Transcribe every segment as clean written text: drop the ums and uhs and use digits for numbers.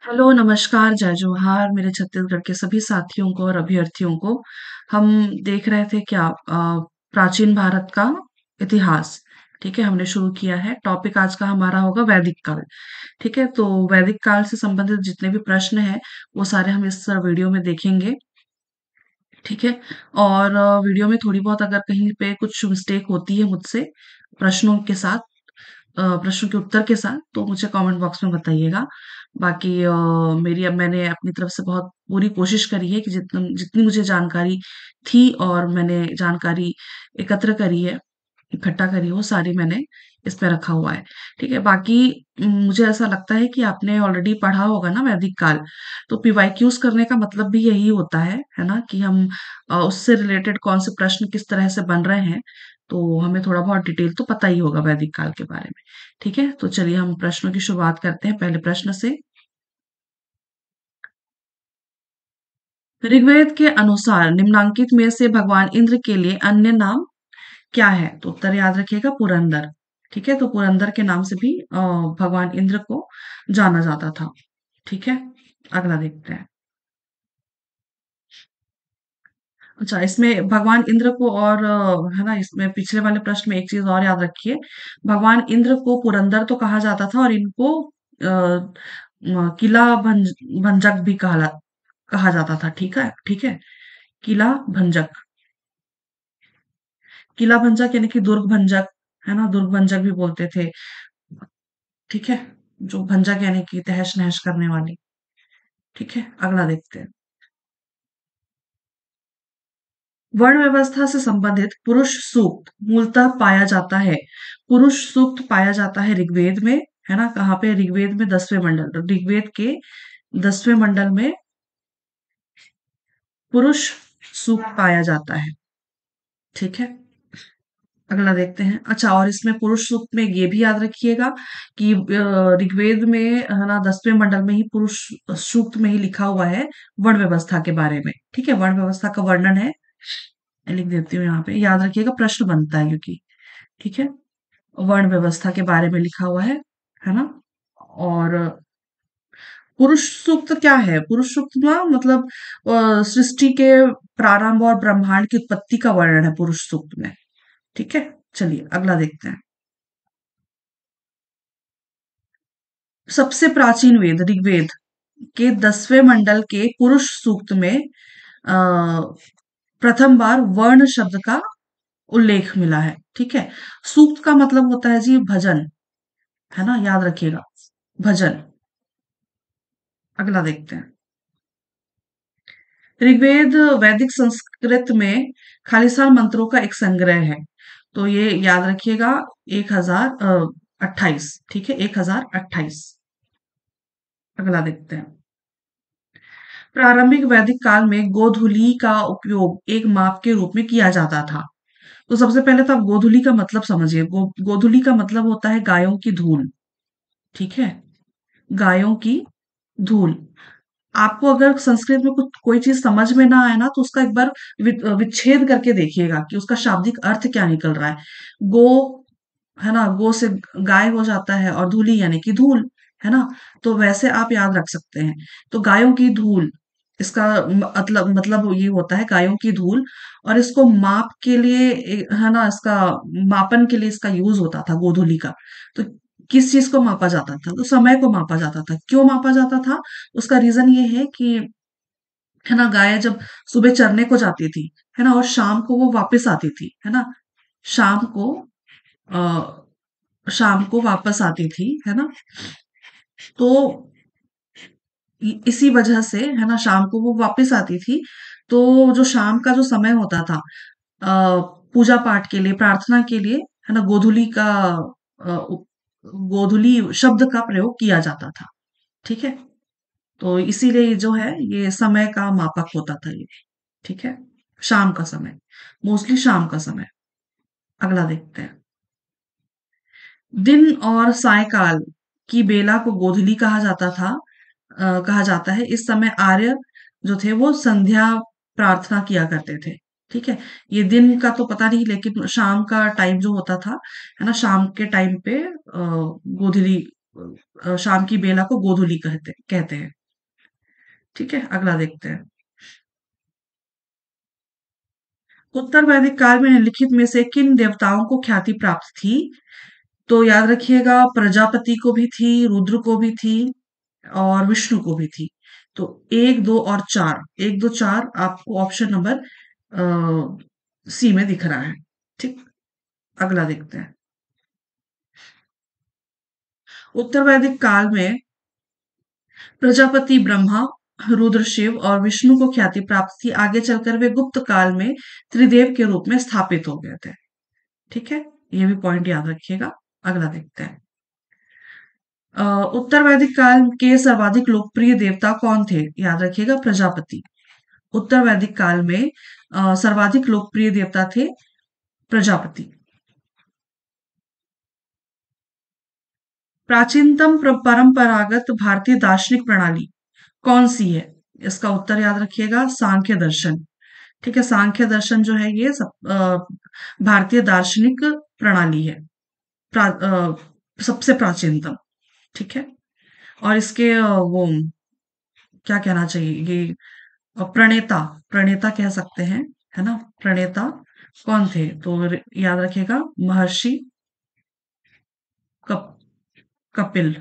Hello, नमस्कार, जय जोहार मेरे छत्तीसगढ़ के सभी साथियों को और अभ्यर्थियों को। हम देख रहे थे क्या प्राचीन भारत का इतिहास। ठीक है, हमने शुरू किया है। टॉपिक आज का हमारा होगा वैदिक काल। ठीक है, तो वैदिक काल से संबंधित जितने भी प्रश्न हैं वो सारे हम इस वीडियो में देखेंगे। ठीक है, और वीडियो में थोड़ी बहुत अगर कहीं पे कुछ मिस्टेक होती है मुझसे प्रश्नों के साथ, प्रश्नों के उत्तर के साथ, तो मुझे कमेंट बॉक्स में बताइएगा। बाकी मेरी अब मैंने अपनी तरफ से बहुत पूरी कोशिश करी है कि जितनी जितनी मुझे जानकारी थी और मैंने जानकारी एकत्र करी है, इकट्ठा करी है, वो सारी मैंने इस पे रखा हुआ है। ठीक है, बाकी मुझे ऐसा लगता है कि आपने ऑलरेडी पढ़ा होगा ना वैदिक काल। तो पीवाईक्यूज करने का मतलब भी यही होता है ना, कि हम उससे रिलेटेड कौन से प्रश्न किस तरह से बन रहे हैं। तो हमें थोड़ा बहुत डिटेल तो पता ही होगा वैदिक काल के बारे में। ठीक है, तो चलिए हम प्रश्नों की शुरुआत करते हैं पहले प्रश्न से। ऋग्वेद के अनुसार निम्नांकित में से भगवान इंद्र के लिए अन्य नाम क्या है? तो उत्तर याद रखिएगा, पुरंदर। ठीक है, तो पुरंदर के नाम से भी भगवान इंद्र को जाना जाता था। ठीक है, अगला देखते हैं। अच्छा, इसमें भगवान इंद्र को और है ना, इसमें पिछले वाले प्रश्न में एक चीज और याद रखिए। भगवान इंद्र को पुरंदर तो कहा जाता था, और इनको किला भंजक भी कहा जाता था। ठीक है, ठीक है, किला भंजक। किला भंजक यानी कि दुर्ग भंजक, है ना, दुर्ग भंजक भी बोलते थे। ठीक है, जो भंजक यानी कि तहस नहस करने वाली। ठीक है, अगला देखते हैं। वर्ण व्यवस्था से संबंधित पुरुष सूक्त मूलतः पाया जाता है। पुरुष सूक्त पाया जाता है ऋग्वेद में। है ना, कहाँ पे? ऋग्वेद में 10वें मंडल, ऋग्वेद के 10वें मंडल में पुरुष सूक्त पाया जाता है। ठीक है, अगला देखते हैं। अच्छा, और इसमें पुरुष सूक्त में ये भी याद रखिएगा कि ऋग्वेद में, है ना, 10वें मंडल में ही पुरुष सूक्त में ही लिखा हुआ है वर्ण व्यवस्था के बारे में। ठीक है, वर्ण व्यवस्था का वर्णन है। मैं लिख देती हूँ यहाँ पे, याद रखिएगा, प्रश्न बनता है क्योंकि। ठीक है, वर्ण व्यवस्था के बारे में लिखा हुआ है ना। और पुरुष सूक्त क्या है? पुरुष सूक्त ना मतलब सृष्टि के प्रारंभ और ब्रह्मांड की उत्पत्ति का वर्णन है पुरुष सूक्त में। ठीक है, चलिए अगला देखते हैं। सबसे प्राचीन वेद ऋग्वेद के 10वें मंडल के पुरुष सूक्त में अ, प्रथम बार वर्ण शब्द का उल्लेख मिला है। ठीक है, सूक्त का मतलब होता है जी भजन। है ना, याद रखिएगा, भजन। अगला देखते हैं। ऋग्वेद वैदिक संस्कृत में खालिसान मंत्रों का एक संग्रह है। तो ये याद रखिएगा, 1028। ठीक है, 1028। अगला देखते हैं। प्रारंभिक वैदिक काल में गोधूली का उपयोग एक माप के रूप में किया जाता था। तो सबसे पहले तो आप गोधूली का मतलब समझिए। गोधूली का मतलब होता है गायों की धूल। ठीक है, गायों की धूल। आपको अगर संस्कृत में कुछ कोई चीज समझ में ना आए ना, तो उसका एक बार विच्छेद करके देखिएगा कि उसका शाब्दिक अर्थ क्या निकल रहा है। गो, है ना, गो से गाय हो जाता है, और धूली यानी कि धूल। है ना, तो वैसे आप याद रख सकते हैं। तो गायों की धूल, इसका मतलब ये होता है गायों की धूल। और इसको माप के लिए है ना, इसका मापन के लिए इसका यूज होता था गोधूली का। तो किस चीज को मापा जाता था? तो समय को मापा जाता था। क्यों मापा जाता था? उसका रीजन ये है कि, है ना, गाय जब सुबह चरने को जाती थी, है ना, और शाम को वो वापस आती थी, है ना, शाम को शाम को वापस आती थी, है ना। तो इसी वजह से, है ना, शाम को वो वापस आती थी। तो जो शाम का जो समय होता था पूजा पाठ के लिए, प्रार्थना के लिए, है ना, गोधूली का गोधूली शब्द का प्रयोग किया जाता था। ठीक है, तो इसीलिए ये जो है, ये समय का मापक होता था ये। ठीक है, शाम का समय, मोस्टली शाम का समय। अगला देखते हैं। दिन और सायकाल की बेला को गोधूली कहा जाता था, कहा जाता है। इस समय आर्य जो थे वो संध्या प्रार्थना किया करते थे। ठीक है, ये दिन का तो पता नहीं, लेकिन शाम का टाइम जो होता था, है ना, शाम के टाइम पे गोधूली शाम की बेला को गोधूली कहते कहते हैं। ठीक है, अगला देखते हैं। उत्तर वैदिक काल में निम्नलिखित में से किन देवताओं को ख्याति प्राप्त थी? तो याद रखिएगा, प्रजापति को भी थी, रुद्र को भी थी और विष्णु को भी थी। तो एक, दो और चार, एक, दो, चार आपको ऑप्शन नंबर सी में दिख रहा है। ठीक, अगला देखते हैं। उत्तर वैदिक काल में प्रजापति ब्रह्मा, रुद्र शिव और विष्णु को ख्याति प्राप्त थी। आगे चलकर वे गुप्त काल में त्रिदेव के रूप में स्थापित हो गए थे। ठीक है, ये भी पॉइंट याद रखिएगा। अगला देखते हैं। उत्तर वैदिक काल के सर्वाधिक लोकप्रिय देवता कौन थे? याद रखिएगा, प्रजापति। उत्तर वैदिक काल में सर्वाधिक लोकप्रिय देवता थे प्रजापति। प्राचीनतम परंपरागत भारतीय दार्शनिक प्रणाली कौन सी है? इसका उत्तर याद रखिएगा, सांख्य दर्शन। ठीक है, सांख्य दर्शन जो है ये भारतीय दार्शनिक प्रणाली है, सबसे प्राचीनतम। ठीक है, और इसके वो क्या कहना चाहिए, ये प्रणेता, प्रणेता कह सकते हैं, है ना? प्रणेता कौन थे? तो याद रखिएगा, महर्षि कप, कपिल।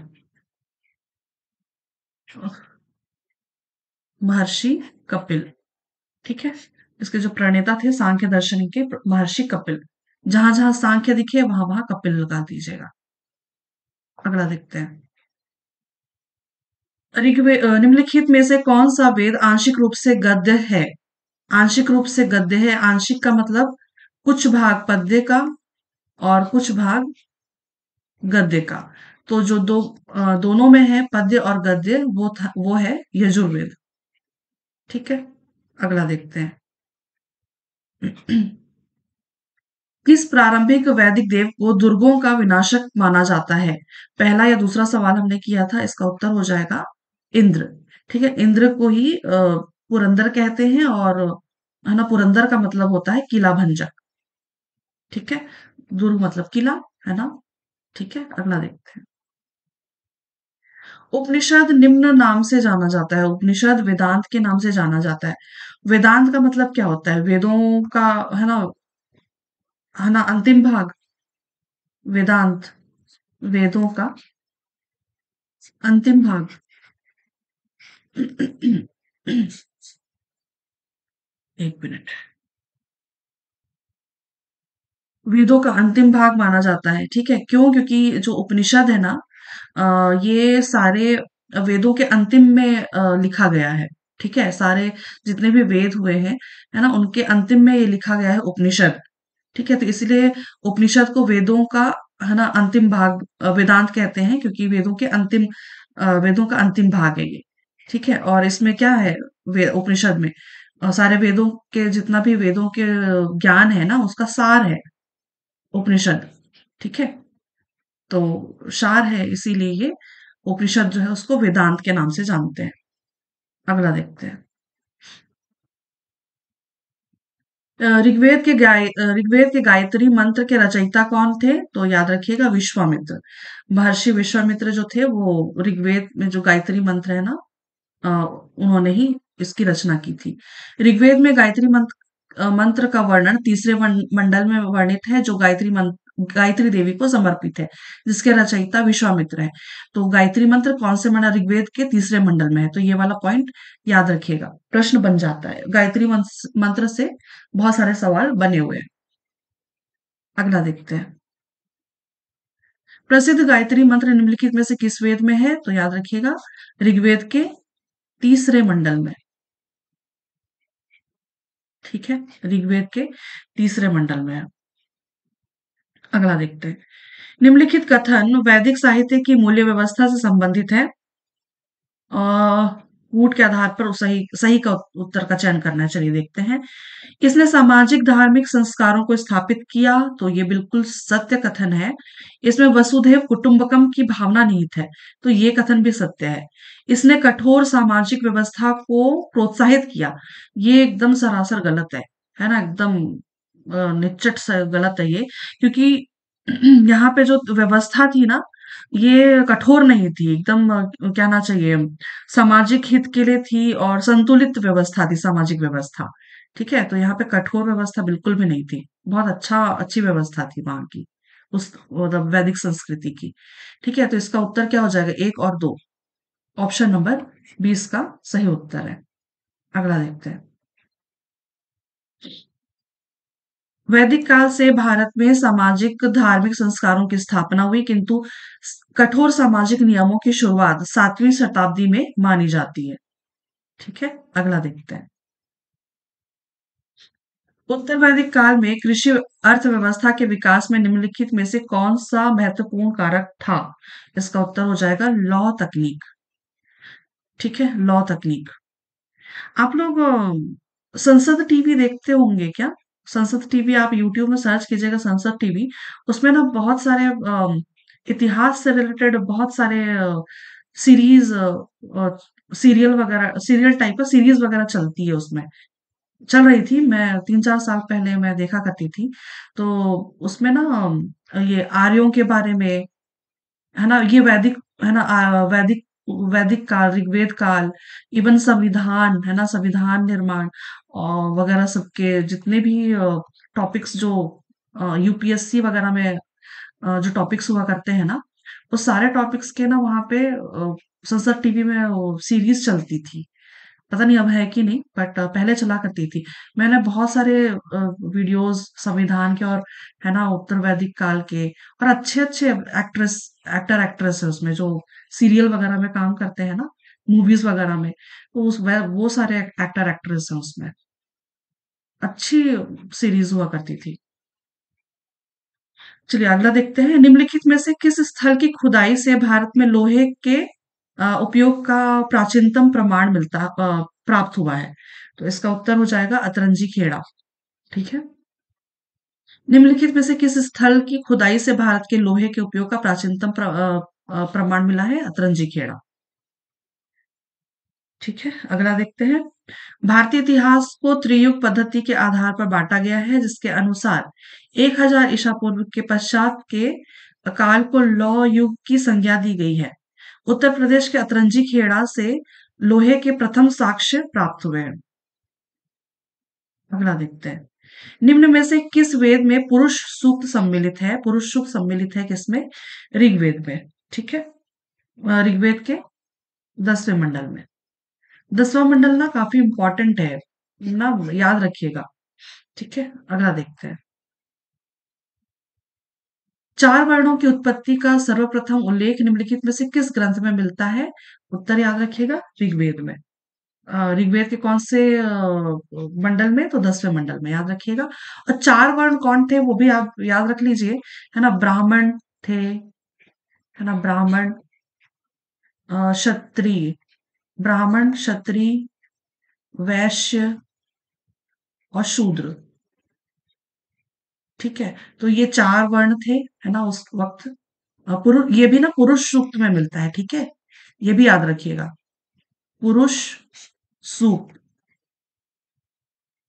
महर्षि कपिल। ठीक है, इसके जो प्रणेता थे सांख्य दर्शन के, महर्षि कपिल। जहां जहां सांख्य दिखे वहां वहां कपिल लगा दीजिएगा। अगला देखते हैं। निम्नलिखित में से कौन सा वेद आंशिक रूप से गद्य है? आंशिक रूप से गद्य है, आंशिक का मतलब कुछ भाग पद्य का और कुछ भाग गद्य का। तो जो दोनों में है पद्य और गद्य, वो है यजुर्वेद। ठीक है, अगला देखते हैं। किस प्रारंभिक वैदिक देव को दुर्गों का विनाशक माना जाता है? पहला या दूसरा सवाल हमने किया था, इसका उत्तर हो जाएगा इंद्र। ठीक है, इंद्र को ही पुरंदर कहते हैं, और है ना, पुरंदर का मतलब होता है किला भंजक। ठीक है, दुर्ग मतलब किला, है ना? ठीक है, अगला देखते हैं। उपनिषद निम्न नाम से जाना जाता है, उपनिषद वेदांत के नाम से जाना जाता है। वेदांत का मतलब क्या होता है? वेदों का, है ना, है ना, अंतिम भाग वेदांत, वेदों का अंतिम भाग। एक मिनट। वेदों का अंतिम भाग माना जाता है। ठीक है, क्यों? क्योंकि जो उपनिषद है ना, ये सारे वेदों के अंतिम में लिखा गया है। ठीक है, सारे जितने भी वेद हुए हैं, है ना, उनके अंतिम में ये लिखा गया है उपनिषद। ठीक है, तो इसलिए उपनिषद को वेदों का, है ना, अंतिम भाग वेदांत कहते हैं, क्योंकि वेदों के अंतिम वेदों का अंतिम भाग है ये। ठीक है, और इसमें क्या है, उपनिषद में सारे वेदों के, जितना भी वेदों के ज्ञान है ना, उसका सार है उपनिषद। ठीक है, तो सार है, इसीलिए ये उपनिषद जो है उसको वेदांत के नाम से जानते हैं। अगला देखते हैं। ऋग्वेद के गायत्री मंत्र के रचयिता कौन थे? तो याद रखिएगा, विश्वामित्र। महर्षि विश्वामित्र जो थे, वो ऋग्वेद में जो गायत्री मंत्र है ना, उन्होंने ही इसकी रचना की थी। ऋग्वेद में गायत्री मंत्र का वर्णन तीसरे मंडल में वर्णित है, जो गायत्री देवी को समर्पित है, जिसके रचयिता विश्वामित्र है। तो गायत्री मंत्र कौन से मंडल? ऋग्वेद के तीसरे मंडल में है, तो ये वाला पॉइंट याद रखिएगा, प्रश्न बन जाता है। गायत्री मंत्र से बहुत सारे सवाल बने हुए हैं। अगला देखते हैं। प्रसिद्ध गायत्री मंत्र निम्नलिखित में से किस वेद में है? तो याद रखिएगा, ऋग्वेद के तीसरे मंडल में। ठीक है, ऋग्वेद के तीसरे मंडल में है। अगला देखते हैं। निम्नलिखित कथन वैदिक साहित्य की मूल्य व्यवस्था से संबंधित है। कूट के आधार पर सही सही का उत्तर का चयन करना है। चलिए देखते हैं। किसने सामाजिक धार्मिक संस्कारों को स्थापित किया? तो ये बिल्कुल सत्य कथन है। इसमें वसुधैव कुटुंबकम की भावना निहित है, तो ये कथन भी सत्य है। इसने कठोर सामाजिक व्यवस्था को प्रोत्साहित किया, ये एकदम सरासर गलत है ना, एकदम निश्चित गलत है ये, क्योंकि यहाँ पे जो व्यवस्था थी ना, ये कठोर नहीं थी, एकदम कहना चाहिए सामाजिक हित के लिए थी और संतुलित व्यवस्था थी, सामाजिक व्यवस्था। ठीक है? तो यहाँ पे कठोर व्यवस्था बिल्कुल भी नहीं थी। बहुत अच्छी व्यवस्था थी वहाँ की, उस मतलब वैदिक संस्कृति की। ठीक है? तो इसका उत्तर क्या हो जाएगा? 1 और 2। ऑप्शन नंबर 20 का सही उत्तर है। अगला देखते हैं। वैदिक काल से भारत में सामाजिक धार्मिक संस्कारों की स्थापना हुई, किंतु कठोर सामाजिक नियमों की शुरुआत 7वीं शताब्दी में मानी जाती है। ठीक है, अगला देखते हैं। उत्तर वैदिक काल में कृषि अर्थव्यवस्था के विकास में निम्नलिखित में से कौन सा महत्वपूर्ण कारक था? इसका उत्तर हो जाएगा लौ तकनीक। ठीक है, लौ तकनीक। आप लोग संसद टीवी देखते होंगे क्या? संसद टीवी आप यूट्यूब में सर्च कीजिएगा, संसद टीवी। उसमें ना बहुत सारे इतिहास से रिलेटेड बहुत सारे सीरीज, सीरियल वगैरह, सीरियल टाइप का सीरीज वगैरह चलती है उसमें। चल रही थी, मैं 3-4 साल पहले मैं देखा करती थी। तो उसमें ना ये आर्यों के बारे में, है ना, ये वैदिक, है ना, वैदिक वैदिक काल, ऋग्वेद काल, इवन संविधान, है ना, संविधान निर्माण और वगैरह सबके जितने भी टॉपिक्स जो यूपीएससी वगैरह में जो टॉपिक्स हुआ करते हैं ना, वो सारे टॉपिक्स के ना वहाँ पे संसद टीवी में वो सीरीज चलती थी। पता नहीं अब है कि नहीं, बट पहले चला करती थी। मैंने बहुत सारे वीडियोस संविधान के और, है ना, उत्तर वैदिक काल के, और अच्छे-अच्छे एक्टर एक्ट्रेस है उसमें जो सीरियल वगैरह में काम करते हैं ना, मूवीज वगैरह में, तो वो सारे एक्टर एक्ट्रेस हैं उसमें। अच्छी सीरीज हुआ करती थी। चलिए अगला देखते हैं। निम्नलिखित में से किस स्थल की खुदाई से भारत में लोहे के उपयोग का प्राचीनतम प्रमाण प्राप्त हुआ है? तो इसका उत्तर हो जाएगा अतरंजी खेड़ा। ठीक है। निम्नलिखित में से किस स्थल की खुदाई से भारत के लोहे के उपयोग का प्राचीनतम प्रमाण मिला है? अतरंजी खेड़ा। ठीक है, अगला देखते हैं। भारतीय इतिहास को त्रियुग पद्धति के आधार पर बांटा गया है, जिसके अनुसार 1000 ईसा पूर्व के पश्चात के काल को लौह युग की संज्ञा दी गई है। उत्तर प्रदेश के अतरंजी खेड़ा से लोहे के प्रथम साक्ष्य प्राप्त हुए हैं। अगला देखते हैं। निम्न में से किस वेद में पुरुष सूक्त सम्मिलित है? पुरुष सूक्त सम्मिलित है किसमें? ऋग्वेद में। ठीक है, ऋग्वेद के 10वें मंडल में। 10वां मंडल ना काफी इंपॉर्टेंट है ना, याद रखिएगा। ठीक है, अगला देखते हैं। चार वर्णों की उत्पत्ति का सर्वप्रथम उल्लेख निम्नलिखित में से किस ग्रंथ में मिलता है? उत्तर याद रखिएगा, ऋग्वेद में। ऋग्वेद के कौन से मंडल में? तो 10वें मंडल में, याद रखिएगा। और चार वर्ण कौन थे वो भी आप याद रख लीजिए, है ना। ब्राह्मण थे, है ना, ब्राह्मण, क्षत्रिय, ब्राह्मण, क्षत्रिय, वैश्य और शूद्र। ठीक है, तो ये चार वर्ण थे, है ना, उस वक्त। पुरुष, ये भी ना पुरुष सूक्त में मिलता है। ठीक है, ये भी याद रखिएगा, पुरुष सूक्त।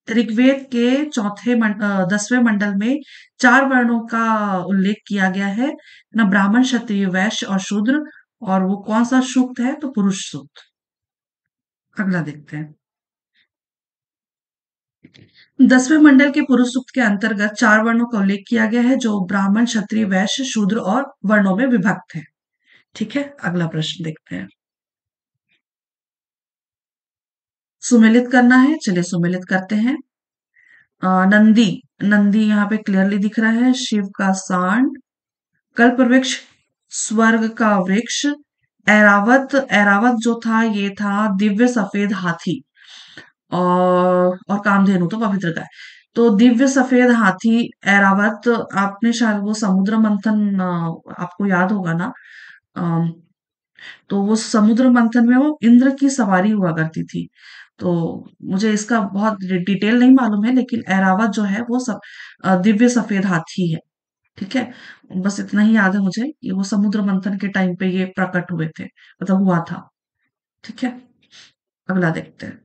ऋग्वेद के 10वें मंडल में चार वर्णों का उल्लेख किया गया है ना, ब्राह्मण, क्षत्रिय, वैश्य और शूद्र। और वो कौन सा सूक्त है? तो पुरुष सूक्त। अगला देखते हैं। 10वें मंडल के पुरुष सूक्त के अंतर्गत चार वर्णों का उल्लेख किया गया है, जो ब्राह्मण, क्षत्रिय, वैश्य, शूद्र और वर्णों में विभक्त है। ठीक है, अगला प्रश्न देखते हैं। सुमेलित करना है, चलिए सुमेलित करते हैं। नंदी, नंदी यहाँ पे क्लियरली दिख रहा है, शिव का सांड, कल्प वृक्ष, स्वर्ग का वृक्ष, ऐरावत, ऐरावत जो था ये था दिव्य सफेद हाथी, और कामधेनु तो पवित्र गाय। तो दिव्य सफेद हाथी, ऐरावत, आपने शायद वो समुद्र मंथन, आपको याद होगा ना, अम, तो वो समुद्र मंथन में वो इंद्र की सवारी हुआ करती थी। तो मुझे इसका बहुत डिटेल नहीं मालूम है, लेकिन ऐरावत जो है वो दिव्य सफेद हाथी है। ठीक है, बस इतना ही याद है मुझे कि वो समुद्र मंथन के टाइम पे ये प्रकट हुए थे, मतलब हुआ था। ठीक है, अगला देखते हैं।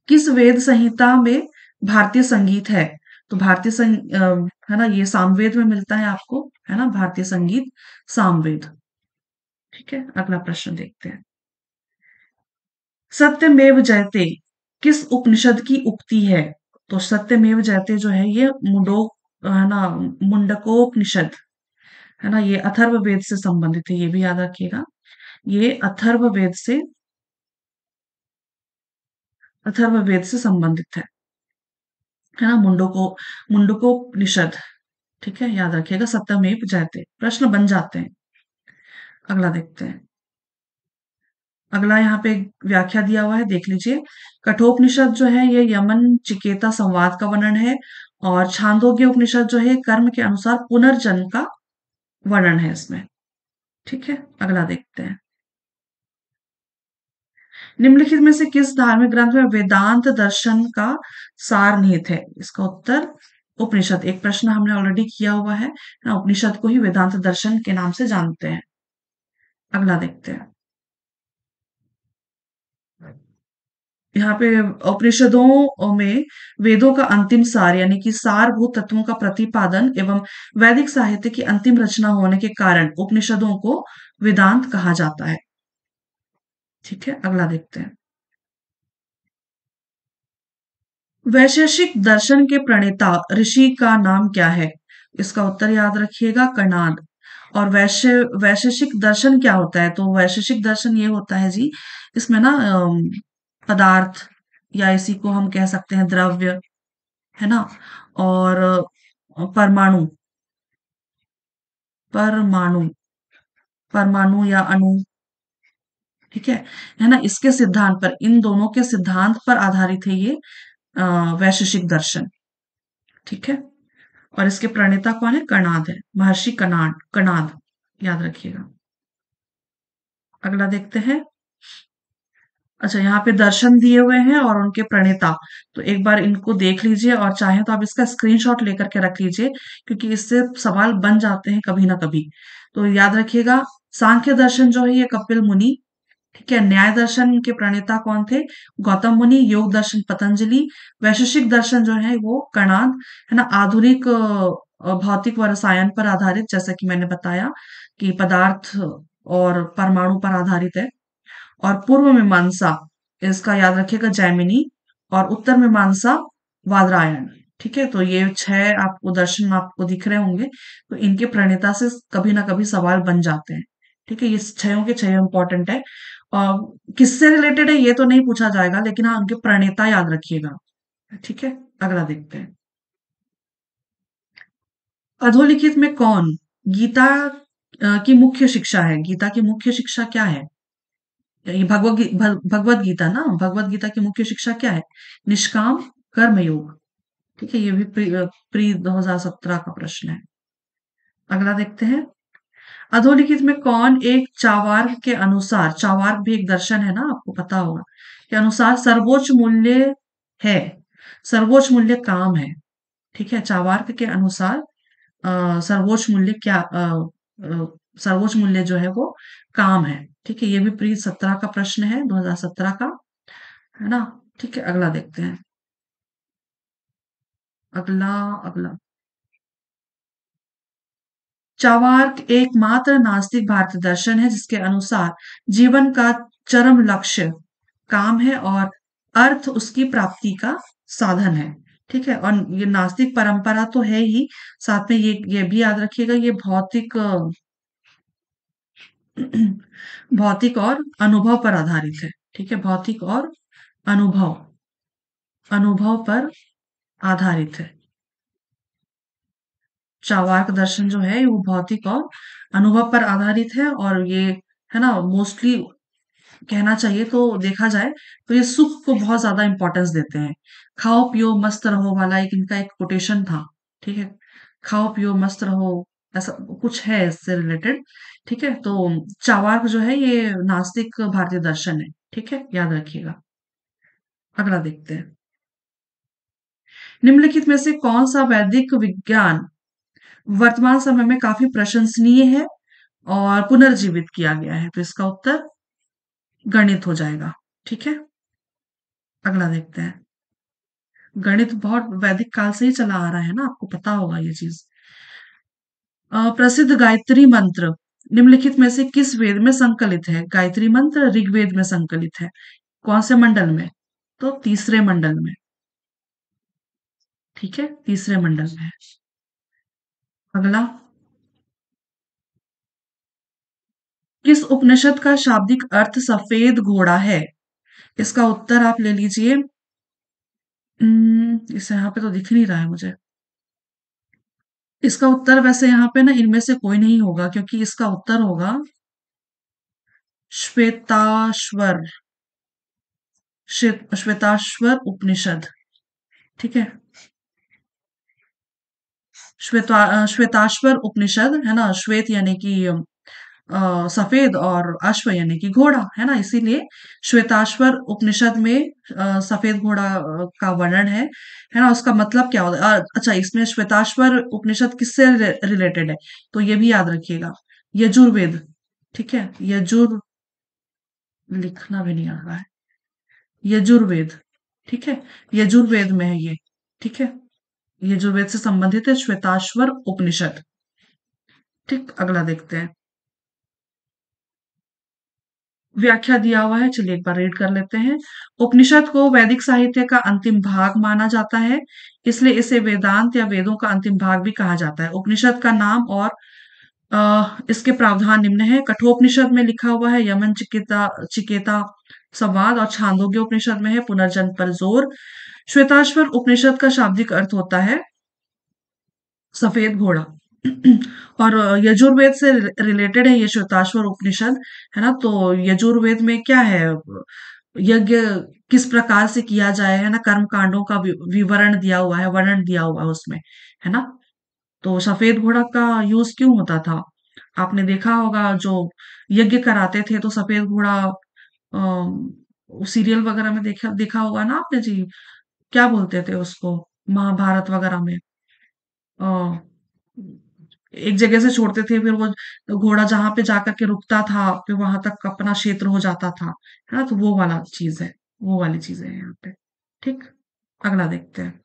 किस वेद संहिता में भारतीय संगीत है? तो है ना, ये सामवेद में मिलता है आपको, है ना, भारतीय संगीत सामवेद। ठीक है, अगला प्रश्न देखते हैं। सत्यमेव जयते किस उपनिषद की उक्ति है? तो सत्यमेव जयते जो है ये है ना, मुंडकोपनिषद, है ना, ये अथर्ववेद से संबंधित है, ये भी याद रखिएगा। ये अथर्ववेद से संबंधित है ना, मुंडकोपनिषद। ठीक है, याद रखिएगा, सत्यमेव जयते प्रश्न बन जाते हैं। अगला देखते हैं। अगला यहाँ पे एक व्याख्या दिया हुआ है, देख लीजिए। कठोपनिषद जो है ये यमन चिकेता संवाद का वर्णन है, और छांदोग्य उपनिषद जो है कर्म के अनुसार पुनर्जन्म का वर्णन है इसमें। ठीक है, अगला देखते हैं। निम्नलिखित में से किस धार्मिक ग्रंथ में वेदांत दर्शन का सार निहित है? इसका उत्तर उपनिषद। एक प्रश्न हमने ऑलरेडी किया हुआ है ना, उपनिषद को ही वेदांत दर्शन के नाम से जानते हैं। अगला देखते हैं। यहाँ पे उपनिषदों में वेदों का अंतिम सार यानी कि सारभूत तत्वों का प्रतिपादन एवं वैदिक साहित्य की अंतिम रचना होने के कारण उपनिषदों को वेदांत कहा जाता है। ठीक है, अगला देखते हैं। वैशेषिक दर्शन के प्रणेता ऋषि का नाम क्या है? इसका उत्तर याद रखिएगा, कणाद। और वैशेषिक दर्शन क्या होता है? तो वैशेषिक दर्शन ये होता है जी, इसमें ना पदार्थ, या इसी को हम कह सकते हैं द्रव्य, है ना, और परमाणु, परमाणु परमाणु या अणु, ठीक है ना, इसके सिद्धांत पर, इन दोनों के सिद्धांत पर आधारित है ये वैशेषिक दर्शन। ठीक है, और इसके प्रणेता कौन है? कणाद है, महर्षि कणाद, याद रखिएगा। अगला देखते हैं। अच्छा, यहाँ पे दर्शन दिए हुए हैं और उनके प्रणेता, तो एक बार इनको देख लीजिए, और चाहे तो आप इसका स्क्रीनशॉट लेकर के रख लीजिए, क्योंकि इससे सवाल बन जाते हैं कभी ना कभी। तो याद रखिएगा, सांख्य दर्शन जो है ये कपिल मुनि, ठीक है, न्याय दर्शन के प्रणेता कौन थे? गौतम मुनि, योग दर्शन पतंजलि, वैशेषिक दर्शन जो है वो कणाद, है ना, आधुनिक भौतिक व रसायन पर आधारित, जैसा कि मैंने बताया कि पदार्थ और परमाणु पर आधारित है। और पूर्व मीमांसा, इसका याद रखिएगा, जैमिनी, और उत्तर मीमांसा वादरायण। ठीक है, तो ये 6 आपको दर्शन आपको दिख रहे होंगे, तो इनके प्रणेता से कभी ना कभी सवाल बन जाते हैं। ठीक है, ये 6 के 6 इंपॉर्टेंट है। और किससे रिलेटेड है ये तो नहीं पूछा जाएगा, लेकिन हाँ, उनके प्रणेता याद रखिएगा। ठीक है, अगला देखते हैं। अधोलिखित में कौन गीता की मुख्य शिक्षा है? गीता की मुख्य शिक्षा क्या है? ये भगवत गीता ना, भगवत गीता की मुख्य शिक्षा क्या है? निष्काम कर्म योग। ठीक है, ये भी प्री 2017 का प्रश्न है। अगला देखते हैं। अधोलिखित में कौन एक चावार्क के अनुसार, चावार्क भी एक दर्शन है ना, आपको पता होगा, के अनुसार सर्वोच्च मूल्य है? सर्वोच्च मूल्य काम है। ठीक है, चावार्क के अनुसार सर्वोच्च मूल्य क्या, सर्वोच्च मूल्य जो है वो काम है। ठीक है, ये भी प्री 17 का प्रश्न है, 2017 का, है ना। ठीक है, अगला देखते हैं। अगला अगला चार्वाक एकमात्र नास्तिक भारतीय दर्शन है जिसके अनुसार जीवन का चरम लक्ष्य काम है और अर्थ उसकी प्राप्ति का साधन है। ठीक है, और ये नास्तिक परंपरा तो है ही, साथ में ये भी याद रखिएगा, ये भौतिक भौतिक और अनुभव पर आधारित है। ठीक है, भौतिक और अनुभव अनुभव पर आधारित है। चार्वाक दर्शन जो है वो भौतिक और अनुभव पर आधारित है, और ये, है ना, मोस्टली कहना चाहिए तो, देखा जाए तो ये सुख को बहुत ज्यादा इंपॉर्टेंस देते हैं। खाओ पियो मस्त रहो वाला एक इनका एक कोटेशन था। ठीक है, खाओ पियो मस्त रहो, ऐसा कुछ है इससे रिलेटेड। ठीक है, तो चार्वाक जो है ये नास्तिक भारतीय दर्शन है। ठीक है, याद रखिएगा। अगला देखते हैं। निम्नलिखित में से कौन सा वैदिक विज्ञान वर्तमान समय में काफी प्रशंसनीय है और पुनर्जीवित किया गया है? तो इसका उत्तर गणित हो जाएगा। ठीक है, अगला देखते हैं। गणित बहुत वैदिक काल से ही चला आ रहा है ना, आपको पता होगा ये चीज। प्रसिद्ध गायत्री मंत्र निम्नलिखित में से किस वेद में संकलित है? गायत्री मंत्र ऋग्वेद में संकलित है। कौन से मंडल में? तो तीसरे मंडल में। ठीक है, तीसरे मंडल में है। अगला, किस उपनिषद का शाब्दिक अर्थ सफेद घोड़ा है? इसका उत्तर आप ले लीजिए। इसे यहाँ पे तो दिख नहीं रहा है मुझे। इसका उत्तर वैसे यहाँ पे ना इनमें से कोई नहीं होगा, क्योंकि इसका उत्तर होगा श्वेताश्वर। श्वेताश्वर उपनिषद। ठीक है, श्वेताश्वर उपनिषद है ना। श्वेत यानी कि सफेद, और अश्व यानी कि घोड़ा, है ना, इसीलिए श्वेताश्वर उपनिषद में सफेद घोड़ा का वर्णन है ना। उसका मतलब क्या होता है? अच्छा, इसमें श्वेताश्वर उपनिषद किससे रिलेटेड है, तो ये भी याद रखिएगा, यजुर्वेद। ठीक है, लिखना भी नहीं आ रहा है, यजुर्वेद। ठीक है, यजुर्वेद में है ये। ठीक है, यजुर्वेद से संबंधित है श्वेताश्वर उपनिषद। ठीक, अगला देखते हैं। व्याख्या दिया हुआ है, चलिए एक बार रीड कर लेते हैं। उपनिषद को वैदिक साहित्य का अंतिम भाग माना जाता है, इसलिए इसे वेदांत या वेदों का अंतिम भाग भी कहा जाता है। उपनिषद का नाम और इसके प्रावधान निम्न है। कठोपनिषद में लिखा हुआ है यमन चिकेता चिकेता संवाद, और छांदोग्य उपनिषद में है पुनर्जन्म पर जोर। श्वेताश्वर उपनिषद का शाब्दिक अर्थ होता है सफेद घोड़ा। और यजुर्वेद से रिलेटेड है ये श्वेताश्वर उपनिषद, है ना। तो यजुर्वेद में क्या है, यज्ञ किस प्रकार से किया जाए, है ना, कर्म कांडों का विवरण दिया हुआ है, वर्णन दिया हुआ है उसमें, है ना। तो सफेद घोड़ा का यूज क्यों होता था? आपने देखा होगा, जो यज्ञ कराते थे तो सफेद घोड़ा सीरियल वगैरह में देखा देखा होगा ना आपने जी। क्या बोलते थे उसको, महाभारत वगैरह में। अ, एक जगह से छोड़ते थे, फिर वो घोड़ा जहां पे जाकर के रुकता था, फिर वहां तक अपना क्षेत्र हो जाता था, है ना। तो वो वाला चीज है, वो वाली चीजें हैं यहाँ पे। ठीक, अगला देखते हैं।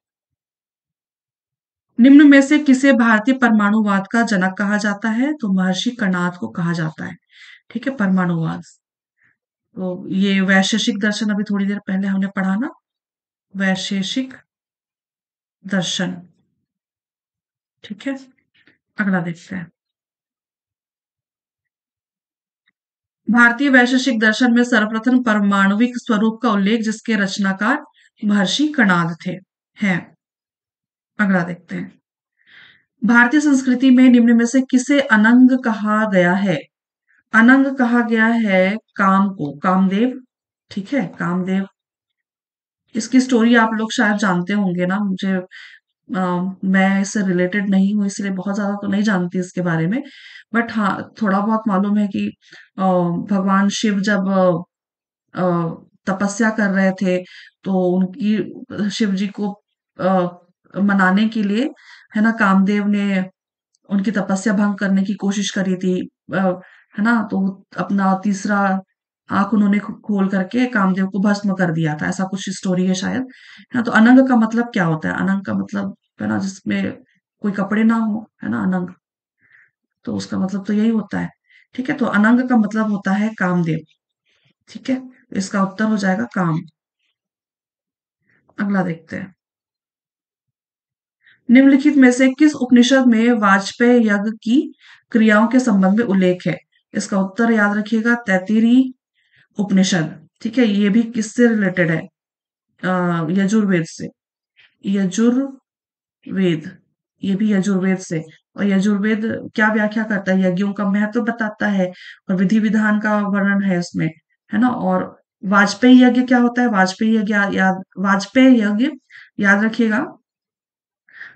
निम्न में से किसे भारतीय परमाणुवाद का जनक कहा जाता है? तो महर्षि कर्णाद को कहा जाता है। ठीक है, परमाणुवाद। तो ये वैशेषिक दर्शन अभी थोड़ी देर पहले हमने पढ़ा ना, वैशेषिक दर्शन। ठीक है, अगला देखते हैं। भारतीय वैशेषिक दर्शन में सर्वप्रथम परमाणविक स्वरूप का उल्लेख जिसके रचनाकार महर्षि कणाद थे, हैं। अगला देखते हैं। भारतीय संस्कृति में निम्न में से किसे अनंग कहा गया है? अनंग कहा गया है काम को, कामदेव। ठीक है, कामदेव। इसकी स्टोरी आप लोग शायद जानते होंगे ना, मुझे मैं इससे रिलेटेड नहीं हूँ, इसलिए बहुत ज्यादा तो नहीं जानती इसके बारे में। बट हाँ, थोड़ा बहुत मालूम है कि भगवान शिव जब अ, तपस्या कर रहे थे, तो उनकी शिव जी को मनाने के लिए, है ना, कामदेव ने उनकी तपस्या भंग करने की कोशिश करी थी। अ, है ना, तो अपना तीसरा आंख उन्होंने खोल करके कामदेव को भस्म कर दिया था, ऐसा कुछ स्टोरी है शायद, है ना। तो अनंग का मतलब क्या होता है? अनंग का मतलब, है ना, जिसमें कोई कपड़े ना हो, है ना, अनंग। तो उसका मतलब तो यही होता है। ठीक है, तो अनंग का मतलब होता है कामदेव। ठीक है, इसका उत्तर हो जाएगा काम। अगला देखते हैं। निम्नलिखित में से किस उपनिषद में वाजपेय यज्ञ की क्रियाओं के संबंध में उल्लेख है? इसका उत्तर याद रखिएगा, तैत्तिरीय उपनिषद। ठीक है, ये भी किससे रिलेटेड है? यजुर्वेद से। यजुर्वेद, ये भी यजुर्वेद से। और यजुर्वेद क्या व्याख्या करता है? यज्ञों का महत्व बताता है, और विधि विधान का वर्णन है उसमें, है ना। और वाजपेयी यज्ञ क्या होता है? वाजपेयी यज्ञ याद, वाजपेयी यज्ञ याद रखिएगा,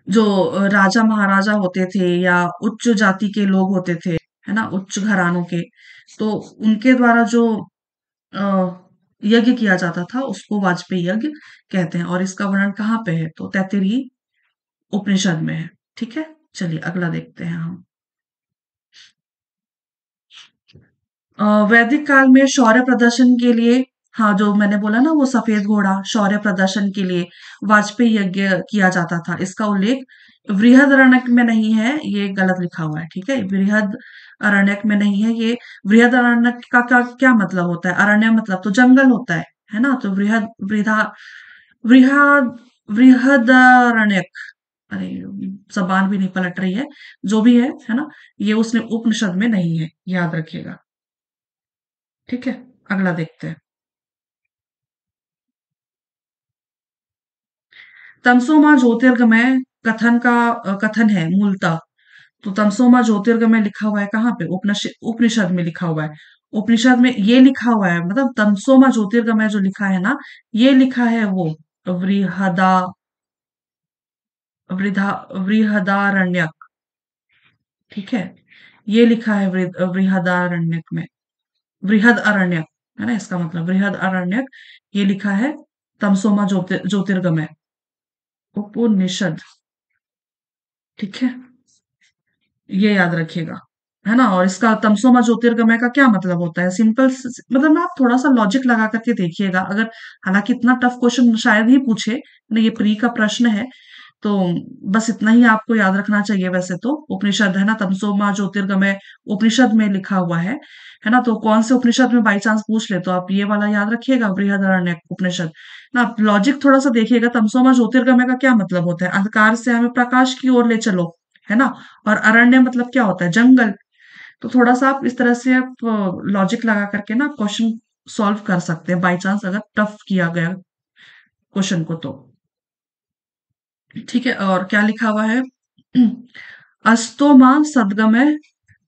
जो राजा महाराजा होते थे या उच्च जाति के लोग होते थे, है ना, उच्च घरानों के, तो उनके द्वारा जो अ, यज्ञ किया जाता था उसको वाजपेयी यज्ञ कहते हैं। और इसका वर्णन कहाँ पे है? तो तैत्तिरीय उपनिषद में है। ठीक है, चलिए अगला देखते हैं हम। वैदिक काल में शौर्य प्रदर्शन के लिए हाँ, जो मैंने बोला ना वो सफेद घोड़ा शौर्य प्रदर्शन के लिए वाजपेयी यज्ञ किया जाता था, इसका उल्लेख बृहदारण्यक में नहीं है, ये गलत लिखा हुआ है, ठीक है? बृहदारण्यक में नहीं है ये। बृहदारण्यक का क्या मतलब होता है? अरण्य मतलब तो जंगल होता है ना? तो बृहद बृहदारण्यक, अरे जबान भी नहीं पलट रही है, जो भी है ना? ये उसने उपनिषद में नहीं है, याद रखिएगा। ठीक है, अगला देखते हैं। तमसोमा ज्योतिर्गमय कथन का कथन है मूलतः। तो तमसोमा ज्योतिर्गमय लिखा हुआ है कहाँ पे? उपनिषद में लिखा हुआ है। उपनिषद में ये लिखा हुआ है, मतलब तमसोमा ज्योतिर्गमय जो लिखा है ना, ये लिखा है वो वृहदा वृहदारण्यक, ठीक है? ये लिखा है वृहदारण्यक में, वृहद अरण्यक, है ना? इसका मतलब वृहद अरण्यक, ये लिखा है तमसोमा ज्योतिर्गमय उपनिषद, ठीक है? ये याद रखिएगा, है ना? और इसका तमसोमा ज्योतिर्गमय का क्या मतलब होता है? सिंपल मतलब ना, आप थोड़ा सा लॉजिक लगा करके देखिएगा। अगर हालांकि इतना टफ क्वेश्चन शायद ही पूछे ना, ये प्री का प्रश्न है, तो बस इतना ही आपको याद रखना चाहिए। वैसे तो उपनिषद है ना, तमसोमा ज्योतिर्गमय उपनिषद में लिखा हुआ है ना? तो कौन से उपनिषद में बाई चांस पूछ ले तो आप ये वाला याद रखिएगा, बृहदारण्यक उपनिषद ना। आप लॉजिक थोड़ा सा देखिएगा, तमसोमा ज्योतिर्गमय का क्या मतलब होता है? अंधकार से हमें प्रकाश की ओर ले चलो, है ना? और अरण्य मतलब क्या होता है? जंगल। तो थोड़ा सा आप इस तरह से आप लॉजिक लगा करके ना क्वेश्चन सॉल्व कर सकते हैं, बाई चांस अगर टफ किया गया क्वेश्चन को तो। ठीक है, और क्या लिखा हुआ है? अस्तोमा सद्गमय,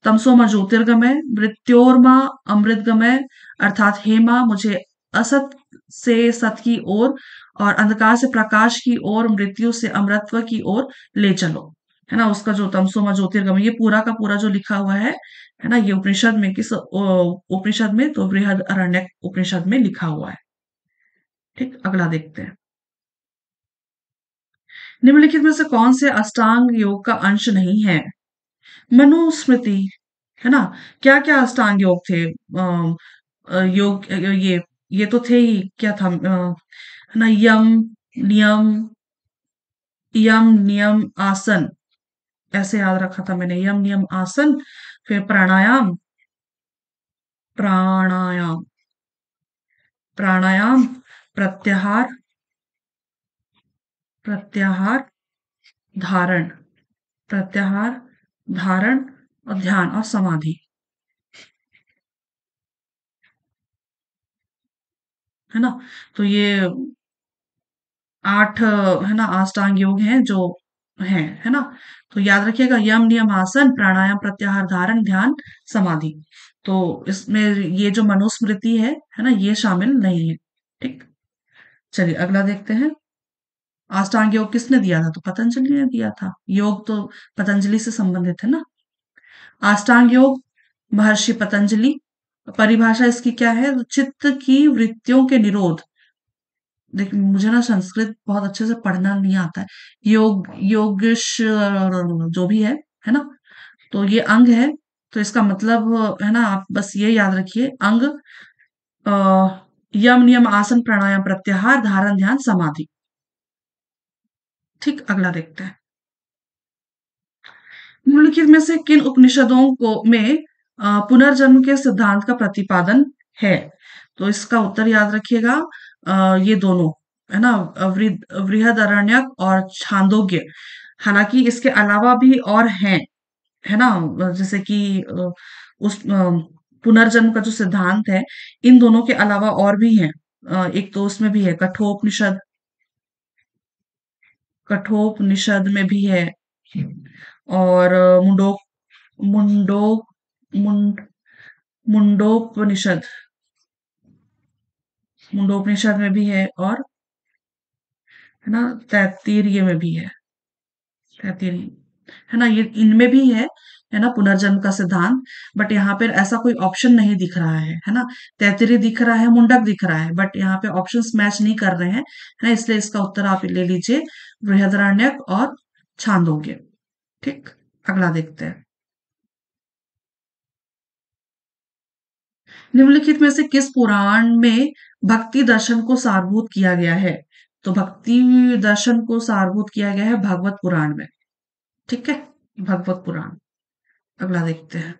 तमसोमा ज्योतिर्गमय, मृत्योर्मा अमृतगमय, अर्थात हे माँ मुझे असत से सत की ओर और अंधकार से प्रकाश की ओर, मृत्यु से अमरत्व की ओर ले चलो, है ना? उसका जो तमसोमा ज्योतिर्गमय, ये पूरा का पूरा जो लिखा हुआ है ना, ये उपनिषद में, किस उपनिषद में? तो बृहद अरण्यक उपनिषद में लिखा हुआ है। ठीक, अगला देखते हैं। निम्नलिखित में से कौन से अष्टांग योग का अंश नहीं है? मनुस्मृति, है ना? क्या क्या अष्टांग योग थे? योग ये तो थे ही, क्या था? है ना, नियम यम नियम आसन, ऐसे याद रखा था मैंने, यम नियम आसन। फिर प्राणायाम, प्राणायाम प्राणायाम, प्रत्याहार, प्रत्याहार धारण, प्रत्याहार धारण, और ध्यान और समाधि, है ना? तो ये 8 है ना अष्टांग योग हैं जो हैं, है ना? तो याद रखिएगा, यम नियम आसन, प्राणायाम, प्रत्याहार धारण, ध्यान, समाधि। तो इसमें ये जो मनुस्मृति है ना, ये शामिल नहीं है। ठीक, चलिए अगला देखते हैं। अष्टांग योग किसने दिया था? तो पतंजलि ने दिया था। योग तो पतंजलि से संबंधित है ना। अष्टांग योग महर्षि पतंजलि। परिभाषा इसकी क्या है? चित्त की वृत्तियों के निरोध। देखिए मुझे ना संस्कृत बहुत अच्छे से पढ़ना नहीं आता है। योगिश जो भी है ना? तो ये अंग है, तो इसका मतलब है ना, आप बस ये याद रखिए, अंग अ, यम नियम आसन प्राणायाम प्रत्याहार धारण ध्यान समाधि। ठीक, अगला देखते हैं। निम्नलिखित में से किन उपनिषदों को में पुनर्जन्म के सिद्धांत का प्रतिपादन है? तो इसका उत्तर याद रखिएगा, ये दोनों, है ना, बृहदारण्यक और छांदोग्य। हालांकि इसके अलावा भी और हैं, है ना? जैसे कि उस पुनर्जन्म का जो सिद्धांत है, इन दोनों के अलावा और भी हैं। एक तो उसमें भी है कठोपनिषद, कठोपनिषद में भी है। और मुंडो मुंड मुंडोपनिषद, मुंडोपनिषद में भी है, और है ना तैत्तिरीय में भी है, तैत्तिरीय, है ना? ये इनमें भी है ना, पुनर्जन्म का सिद्धांत। बट यहाँ पे ऐसा कोई ऑप्शन नहीं दिख रहा है ना? तैत्तिरीय दिख रहा है, मुंडक दिख रहा है, बट यहाँ पे ऑप्शंस मैच नहीं कर रहे हैं, है ना? इसलिए इसका उत्तर आप ले लीजिए, बृहदारण्यक और छांदोग्य। ठीक, अगला देखते हैं। निम्नलिखित में से किस पुराण में भक्ति दर्शन को सारभूत किया गया है? तो भक्ति दर्शन को सारभूत किया गया है भागवत पुराण में। ठीक है, भागवत पुराण। अगला देखते हैं।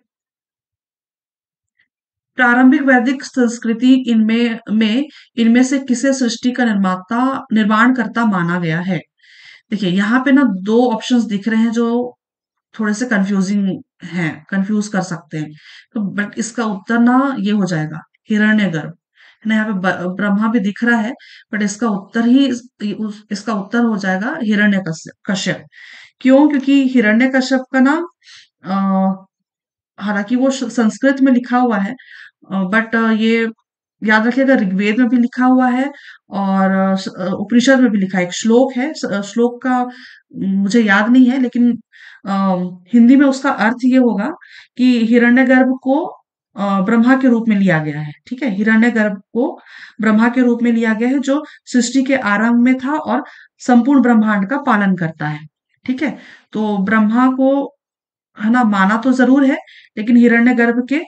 प्रारंभिक वैदिक संस्कृति इनमें से किसे सृष्टि का निर्माणकर्ता माना गया है? देखिए यहाँ पे ना दो ऑप्शंस दिख रहे हैं जो थोड़े से कंफ्यूजिंग हैं, कंफ्यूज कर सकते हैं। तो बट इसका उत्तर ना ये हो जाएगा, हिरण्यगर्भ। है ना, यहाँ पे ब्रह्मा भी दिख रहा है, बट इसका उत्तर ही इसका उत्तर हो जाएगा हिरण्यकश्यप कश्यप। क्यों? क्योंकि हिरण्यकश्यप का ना हालांकि वो संस्कृत में लिखा हुआ है, बट ये याद रखिएगा ऋग्वेद में भी लिखा हुआ है और उपनिषद में भी लिखा है। एक श्लोक है, श्लोक का मुझे याद नहीं है, लेकिन अ, हिंदी में उसका अर्थ ये होगा कि हिरण्यगर्भ को ब्रह्मा के रूप में लिया गया है। ठीक है, हिरण्यगर्भ को ब्रह्मा के रूप में लिया गया है, जो सृष्टि के आरंभ में था और संपूर्ण ब्रह्मांड का पालन करता है। ठीक है, तो ब्रह्मा को, है ना, माना तो जरूर है, लेकिन हिरण्यगर्भ के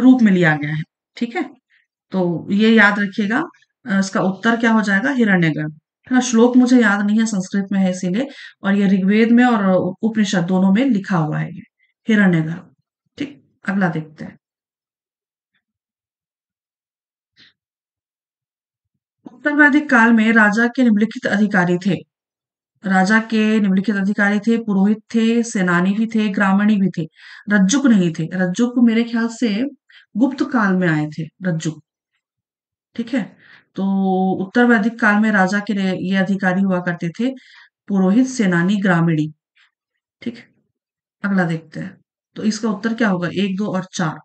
रूप में लिया गया है। ठीक है, तो ये याद रखिएगा। इसका उत्तर क्या हो जाएगा? हिरण्यगर्भ। है ना, श्लोक मुझे याद नहीं है, संस्कृत में है इसीलिए, और ये ऋग्वेद में और उपनिषद दोनों में लिखा हुआ है ये हिरण्यगर्भ। ठीक, अगला देखते हैं। उत्तर वैदिक काल में राजा के निम्नलिखित अधिकारी थे। राजा के निम्नलिखित अधिकारी थे, पुरोहित थे, सेनानी भी थे, ग्रामणी भी थे। रज्जुक नहीं थे। रज्जुक मेरे ख्याल से गुप्त काल में आए थे, रज्जुक। ठीक है, तो उत्तर वैदिक काल में राजा के ये अधिकारी हुआ करते थे, पुरोहित, सेनानी, ग्रामीणी। ठीक है, अगला देखते हैं। तो इसका उत्तर क्या होगा? एक, दो और चार,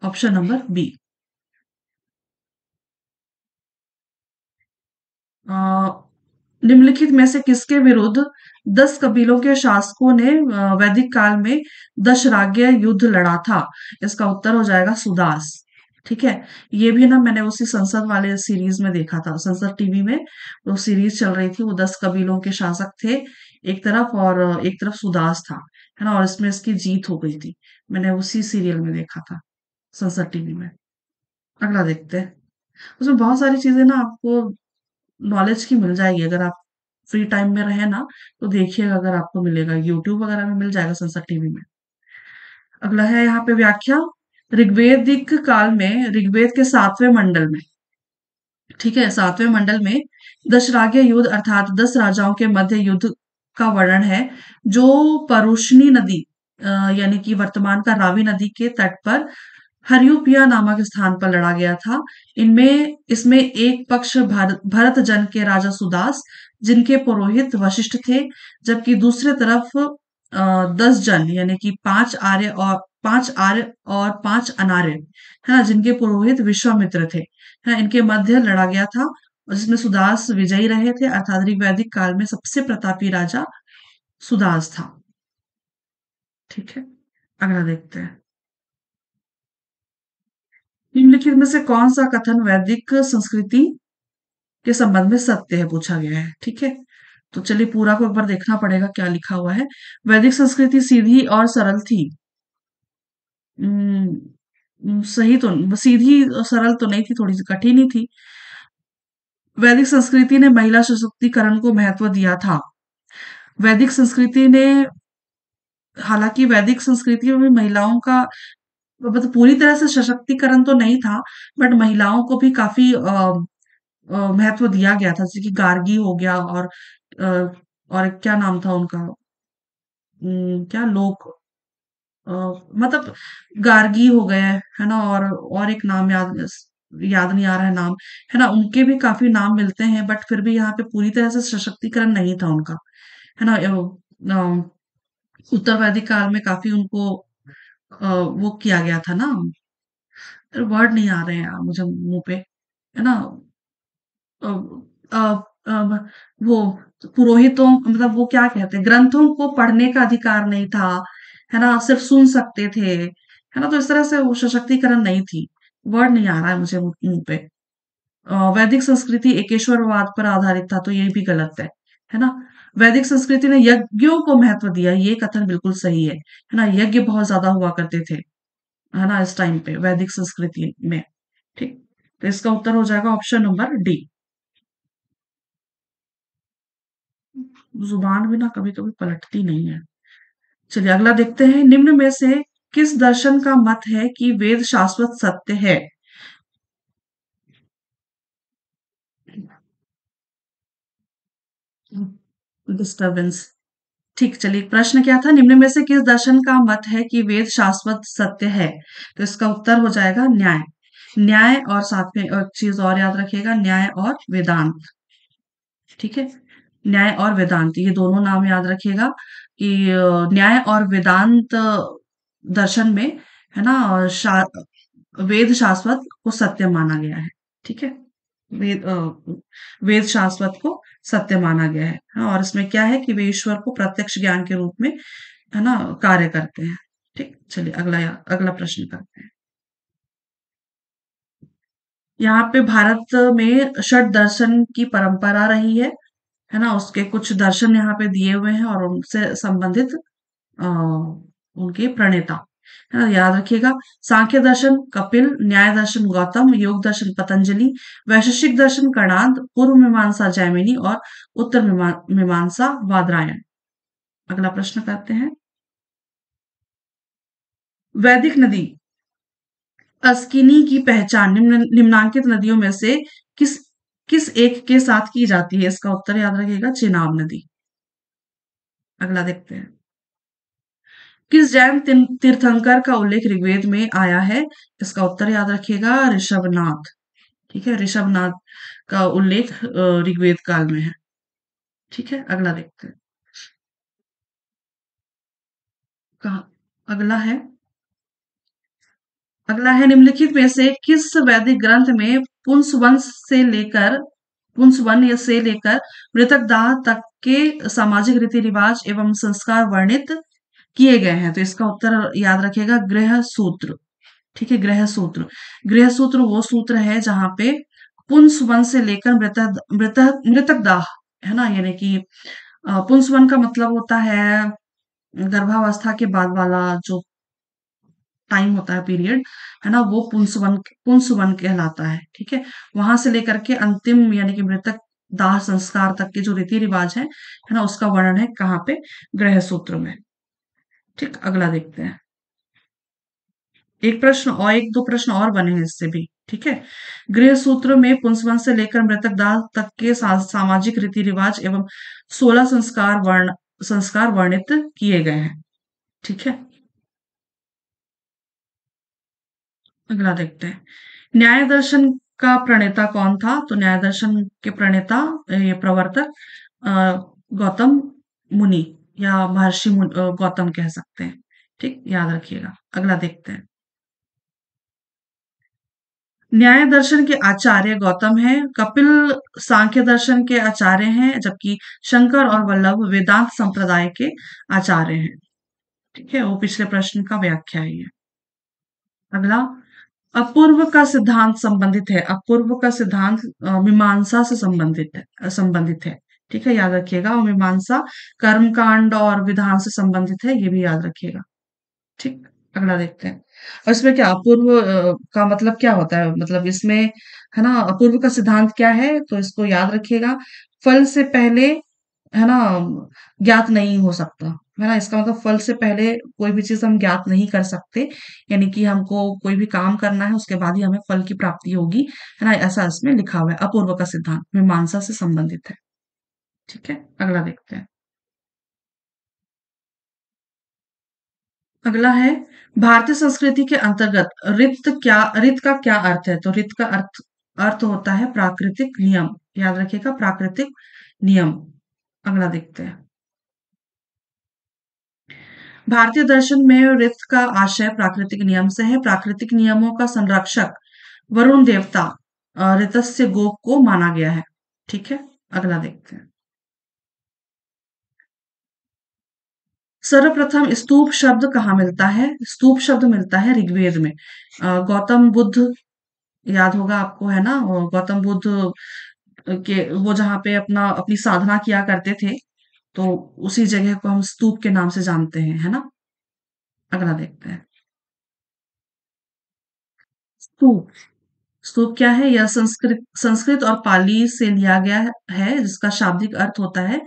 ऑप्शन नंबर बी। निम्नलिखित में से किसके विरुद्ध 10 कबीलों के शासकों ने वैदिक काल में दशराज्य युद्ध लड़ा था? इसका उत्तर हो जाएगा सुदास। ठीक है, ये भी ना मैंने उसी संसद वाले सीरीज में देखा था, संसद टीवी में वो सीरीज चल रही थी। वो 10 कबीलों के शासक थे एक तरफ, और एक तरफ सुदास था। है ना, और इसमें इसकी जीत हो गई थी। मैंने उसी सीरियल में देखा था, संसद टीवी में। अगला देखते हैं। उसमें बहुत सारी चीजें ना आपको नॉलेज की मिल जाएगी, अगर आप फ्री टाइम में रहे ना, तो देखिएगा, अगर आपको मिलेगा यूट्यूब वगैरह में मिल जाएगा, संसद टीवी में। अगला है यहाँ पे व्याख्या। ऋग्वेदिक काल में ऋग्वेद के 7वें मंडल में, ठीक है, 7वें मंडल में दशराग्य युद्ध अर्थात 10 राजाओं के मध्य युद्ध का वर्णन है, जो परुष्णी नदी यानी कि वर्तमान का रावी नदी के तट पर हरियुपिया नामक स्थान पर लड़ा गया था। इनमें इसमें एक पक्ष भरत जन के राजा सुदास, जिनके पुरोहित वशिष्ठ थे, जबकि दूसरे तरफ 10 जन यानी कि 5 आर्य और 5 अनार्य, है ना, जिनके पुरोहित विश्वामित्र थे, है ना, इनके मध्य लड़ा गया था, और जिसमें सुदास विजयी रहे थे। अर्थात वैदिक काल में सबसे प्रतापी राजा सुदास था। ठीक है, अगला देखते हैं। निम्नलिखित में से कौन सा कथन वैदिक संस्कृति के संबंध में सत्य है, पूछा गया है। ठीक है, तो चलिए पूरा को एक बार देखना पड़ेगा क्या लिखा हुआ है। वैदिक संस्कृति सीधी और सरल थी। सही तो, सीधी और सरल तो नहीं थी, थोड़ी सी कठिन ही थी। वैदिक संस्कृति ने महिला सशक्तिकरण को महत्व दिया था। वैदिक संस्कृति ने, हालांकि वैदिक संस्कृति में भी महिलाओं का मतलब पूरी तरह से सशक्तिकरण तो नहीं था, बट महिलाओं को भी काफी महत्व दिया गया था, जैसे कि गार्गी हो गया, अ, और क्या नाम था उनका, क्या लोग, अ, मतलब गार्गी हो गए, है ना, और एक नाम याद नहीं आ रहा है नाम, है ना, उनके भी काफी नाम मिलते हैं, बट फिर भी यहाँ पे पूरी तरह से सशक्तिकरण नहीं था उनका। है ना, उत्तर वैदिक काल में काफी उनको वो किया गया था ना, वर्ड नहीं आ रहे हैं यार मुझे मुंह पे, है ना, अ, अ, अ, वो पुरोहितों, मतलब वो क्या कहते हैं, ग्रंथों को पढ़ने का अधिकार नहीं था, है ना, सिर्फ सुन सकते थे, है ना, तो इस तरह से वो सशक्तिकरण नहीं थी। वर्ड नहीं आ रहा है मुझे मुंह पे। वैदिक संस्कृति एकेश्वरवाद पर आधारित था, तो ये भी गलत है ना। वैदिक संस्कृति ने यज्ञों को महत्व दिया, ये कथन बिल्कुल सही है ना, यज्ञ बहुत ज्यादा हुआ करते थे। है ना, इस टाइम पे वैदिक संस्कृति में। ठीक, तो इसका उत्तर हो जाएगा ऑप्शन नंबर डी। जुबान भी ना कभी कभी पलटती नहीं है। चलिए अगला देखते हैं, निम्न में से किस दर्शन का मत है कि वेद शाश्वत सत्य है? डिस्टरबेंस। ठीक, चलिए प्रश्न क्या था, निम्न में से किस दर्शन का मत है कि वेद शाश्वत सत्य है? तो इसका उत्तर हो जाएगा न्याय। न्याय और साथ में एक चीज और याद रखिएगा, न्याय और वेदांत। ठीक है, न्याय और वेदांत ये दोनों नाम याद रखिएगा कि न्याय और वेदांत दर्शन में, है ना, और वेद शाश्वत को सत्य माना गया है। ठीक है, वेद वेद शाश्वत को सत्य माना गया है। हाँ, और इसमें क्या है कि वे ईश्वर को प्रत्यक्ष ज्ञान के रूप में, है ना, कार्य करते हैं। ठीक, चलिए अगला अगला प्रश्न करते हैं। यहाँ पे भारत में षट दर्शन की परंपरा रही है ना, उसके कुछ दर्शन यहाँ पे दिए हुए हैं और उनसे संबंधित उनके प्रणेता, है ना, याद रखिएगा। सांख्य दर्शन कपिल, न्याय दर्शन गौतम, योग दर्शन पतंजलि, वैशेषिक दर्शन कणाद, पूर्व मीमांसा जैमिनी और उत्तर मीमांसा वादरायण। अगला प्रश्न करते हैं, वैदिक नदी अस्किनी की पहचान निम्नांकित नदियों में से किस किस एक के साथ की जाती है? इसका उत्तर याद रखिएगा, चेनाब नदी। अगला देखते हैं, किस जैन तीर्थंकर का उल्लेख ऋग्वेद में आया है? इसका उत्तर याद रखिएगा, ऋषभनाथ। ठीक है, ऋषभनाथ का उल्लेख ऋग्वेद काल में है। ठीक है, अगला देखते हैं, कहा अगला है, अगला है, निम्नलिखित में से किस वैदिक ग्रंथ में पुंसवन से लेकर मृतक दाह तक के सामाजिक रीति रिवाज एवं संस्कार वर्णित किए गए हैं? तो इसका उत्तर याद रखिएगा, गृह सूत्र। ठीक है, गृह सूत्र। गृह सूत्र वो सूत्र है जहां पे पुंसवन से लेकर मृतक मृतक मृतक दाह, है ना, यानी कि पुंसवन का मतलब होता है गर्भावस्था के बाद वाला जो टाइम होता है, पीरियड, है ना, वो पुंसवन कहलाता है। ठीक है, वहां से लेकर के अंतिम यानी कि मृतक दाह संस्कार तक के जो रीति रिवाज है ना, उसका वर्णन है कहाँ पे? गृह सूत्र में। ठीक, अगला देखते हैं, एक प्रश्न और एक दो प्रश्न और बने हैं इससे भी। ठीक है, गृह सूत्र में पुंसवन से लेकर मृतक दाह तक के सामाजिक रीति रिवाज एवं 16 संस्कार वर्णित किए गए हैं। ठीक है, अगला देखते हैं, न्याय दर्शन का प्रणेता कौन था? तो न्याय दर्शन के प्रणेता, ये प्रवर्तक अ, गौतम मुनि या महर्षि गौतम कह सकते हैं। ठीक, याद रखिएगा। अगला देखते हैं, न्याय दर्शन के आचार्य गौतम हैं, कपिल सांख्य दर्शन के आचार्य हैं, जबकि शंकर और वल्लभ वेदांत संप्रदाय के आचार्य हैं। ठीक है, वो पिछले प्रश्न का व्याख्या है ये। अगला, अपूर्व का सिद्धांत संबंधित है। अपूर्व का सिद्धांत मीमांसा से संबंधित है। ठीक है, याद रखिएगा, और मीमांसा कर्मकांड और विधान से संबंधित है, ये भी याद रखिएगा। ठीक, अगला देखते हैं, और इसमें क्या अपूर्व का मतलब क्या होता है? मतलब इसमें, है ना, अपूर्व का सिद्धांत क्या है? तो इसको याद रखिएगा, फल से पहले, है ना, ज्ञात नहीं हो सकता। है ना, इसका मतलब फल से पहले कोई भी चीज हम ज्ञात नहीं कर सकते, यानी कि हमको कोई भी काम करना है उसके बाद ही हमें फल की प्राप्ति होगी, है ना, ऐसा इसमें लिखा हुआ है। अपूर्व का सिद्धांत मीमांसा से संबंधित है। ठीक है, अगला देखते हैं, अगला है, भारतीय संस्कृति के अंतर्गत रित का क्या अर्थ है? तो रित का अर्थ अर्थ होता है प्राकृतिक नियम। याद रखिएगा, प्राकृतिक नियम। अगला देखते हैं, भारतीय दर्शन में रित का आशय प्राकृतिक नियम से है। प्राकृतिक नियमों का संरक्षक वरुण देवता ऋतस्य गोप को माना गया है। ठीक है, अगला देखते हैं, सर्वप्रथम स्तूप शब्द कहाँ मिलता है? स्तूप शब्द मिलता है ऋग्वेद में। गौतम बुद्ध, याद होगा आपको, है ना, और गौतम बुद्ध के वो जहाँ पे अपनी साधना किया करते थे, तो उसी जगह को हम स्तूप के नाम से जानते हैं, है ना। अगला देखते हैं, स्तूप। स्तूप क्या है? यह संस्कृत संस्कृत और पाली से लिया गया है, जिसका शाब्दिक अर्थ होता है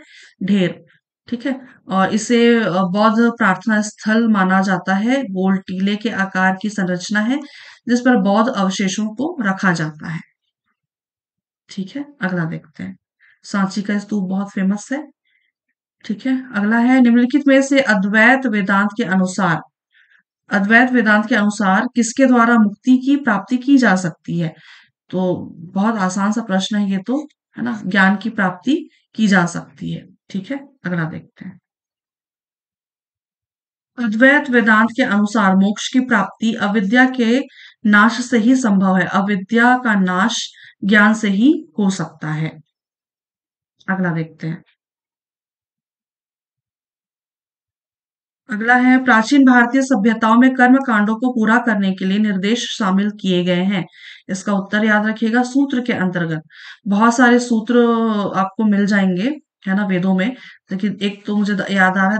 ढेर। ठीक है। और इसे बौद्ध प्रार्थना स्थल माना जाता है। गोल टीले के आकार की संरचना है, जिस पर बौद्ध अवशेषों को रखा जाता है। ठीक है, अगला देखते हैं। सांची का स्तूप बहुत फेमस है। ठीक है, अगला है, निम्नलिखित में से अद्वैत वेदांत के अनुसार किसके द्वारा मुक्ति की प्राप्ति की जा सकती है? तो बहुत आसान सा प्रश्न है ये तो, है ना? ज्ञान की प्राप्ति की जा सकती है। ठीक है, अगला देखते हैं। अद्वैत वेदांत के अनुसार मोक्ष की प्राप्ति अविद्या के नाश से ही संभव है। अविद्या का नाश ज्ञान से ही हो सकता है। अगला देखते हैं। अगला है, प्राचीन भारतीय सभ्यताओं में कर्म कांडों को पूरा करने के लिए निर्देश शामिल किए गए हैं। इसका उत्तर याद रखिएगा, सूत्र के अंतर्गत। बहुत सारे सूत्र आपको मिल जाएंगे, है ना, वेदों में। लेकिन एक तो मुझे याद आ रहा है,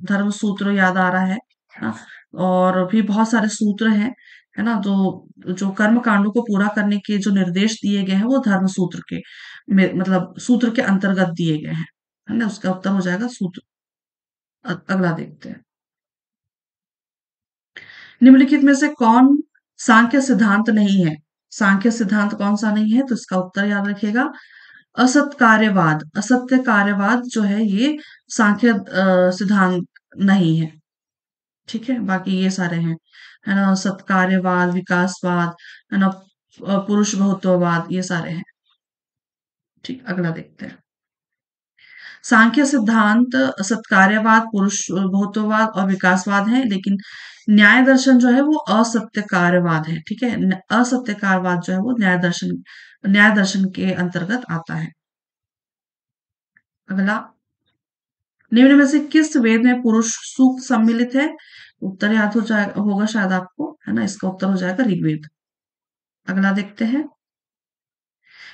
धर्म सूत्र याद आ रहा है ना? और भी बहुत सारे सूत्र हैं, है ना, जो कर्म कांडों को पूरा करने के जो निर्देश दिए गए हैं वो धर्म सूत्र के मतलब सूत्र के अंतर्गत दिए गए हैं, है ना? उसका उत्तर हो जाएगा सूत्र। अगला देखते हैं। निम्नलिखित में से कौन सांख्य सिद्धांत नहीं है? सांख्य सिद्धांत कौन सा नहीं है? तो इसका उत्तर याद रखिएगा, असत कार्यवाद। असत्य कार्यवाद जो है ये सांख्य सिद्धांत नहीं है। ठीक है, बाकी ये सारे हैं, है ना, सत्कार्यवाद, विकासवाद, है ना, पुरुष बहुत्ववाद, ये सारे हैं। ठीक, अगला देखते हैं। सांख्य सिद्धांत सत्कार्यवाद, पुरुष बहुत्ववाद और विकासवाद है, लेकिन न्याय दर्शन जो है वो असत्य कार्यवाद है। ठीक है, असत्य कार्यवाद जो है वो न्याय दर्शन के अंतर्गत आता है। अगला, निम्न में से किस वेद में पुरुष सूक्त सम्मिलित है? उत्तर याद हो जाएगा, होगा शायद आपको, है ना? इसका उत्तर हो जाएगा ऋग्वेद। अगला देखते हैं।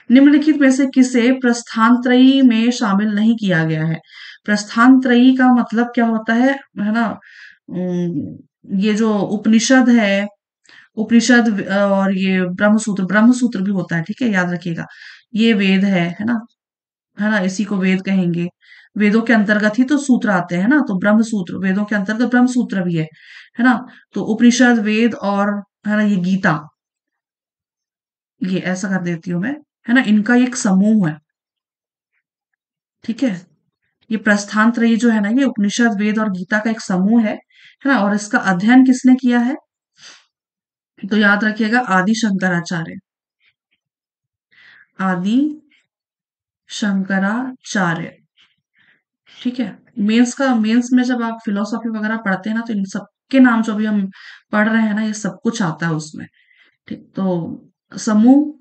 निम्नलिखित में से किसे प्रस्थानत्रयी में शामिल नहीं किया गया है? प्रस्थानत्रयी का मतलब क्या होता है ना? ये जो उपनिषद है, और ये ब्रह्मसूत्र भी होता है। ठीक है, याद रखिएगा, ये वेद है ना? है ना, इसी को वेद कहेंगे। वेदों के अंतर्गत ही तो सूत्र आते हैं ना, तो ब्रह्म सूत्र वेदों के अंतर्गत ब्रह्म सूत्र भी है ना? तो उपनिषद, वेद और, है ना, ये गीता, ये ऐसा कर देती हूँ मैं, है ना, इनका एक समूह है। ठीक है, ये प्रस्थान त्रयी जो है ना, ये उपनिषद, वेद और गीता का एक समूह है ना? और इसका अध्ययन किसने किया है? तो याद रखिएगा, आदि शंकराचार्य। आदि शंकराचार्य। ठीक है, मेंस में जब आप फिलोसॉफी वगैरह पढ़ते हैं ना, तो इन सबके नाम जो भी हम पढ़ रहे हैं ना, ये सब कुछ आता है उसमें। ठीक, तो समूह,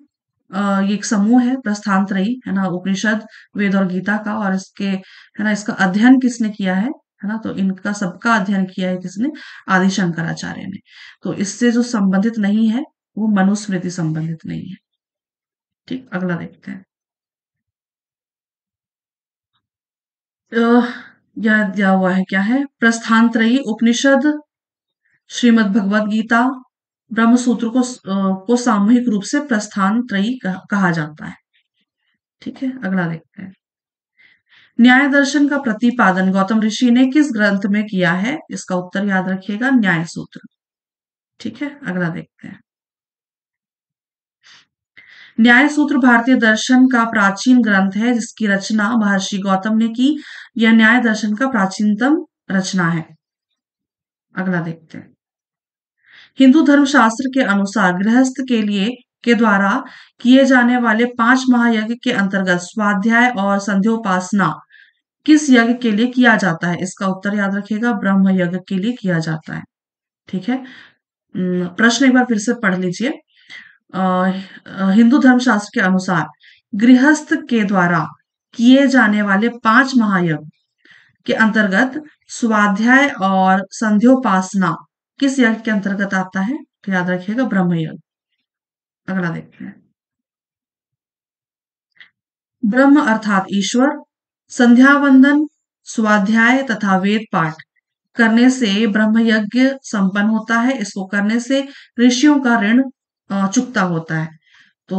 ये एक समूह है प्रस्थानत्रयी, है ना, उपनिषद, वेद और गीता का। और इसके, है ना, इसका अध्ययन किसने किया है ना? तो इनका सबका अध्ययन किया है किसने? आदि शंकराचार्य ने। तो इससे जो संबंधित नहीं है वो मनुस्मृति संबंधित नहीं है। ठीक, अगला देखते हैं। यह दिया हुआ है, क्या है? प्रस्थानत्रयी उपनिषद, श्रीमद् भगवत गीता, ब्रह्म सूत्र को सामूहिक रूप से प्रस्थानत्रयी कहा जाता है। ठीक है, अगला देखते हैं। न्याय दर्शन का प्रतिपादन गौतम ऋषि ने किस ग्रंथ में किया है? इसका उत्तर याद रखिएगा, न्याय सूत्र। ठीक है, अगला देखते हैं। न्याय सूत्र भारतीय दर्शन का प्राचीन ग्रंथ है, जिसकी रचना महर्षि गौतम ने की। यह न्याय दर्शन का प्राचीनतम रचना है। अगला देखते हैं। हिंदू धर्मशास्त्र के अनुसार गृहस्थ के द्वारा किए जाने वाले 5 महायज्ञ के अंतर्गत स्वाध्याय और संध्योपासना किस यज्ञ के लिए किया जाता है? इसका उत्तर याद रखिएगा, ब्रह्म यज्ञ के लिए किया जाता है। ठीक है, प्रश्न एक बार फिर से पढ़ लीजिए। हिंदू धर्मशास्त्र के अनुसार गृहस्थ के द्वारा किए जाने वाले 5 महायज्ञ के अंतर्गत स्वाध्याय और संध्योपासना किस यज्ञ के अंतर्गत आता है? तो याद रखिएगा, ब्रह्म यज्ञ। अगला देखते हैं। ब्रह्म अर्थात ईश्वर, संध्या वंदन, स्वाध्याय तथा वेद पाठ करने से ब्रह्म यज्ञ संपन्न होता है। इसको करने से ऋषियों का ऋण चुकता होता है। तो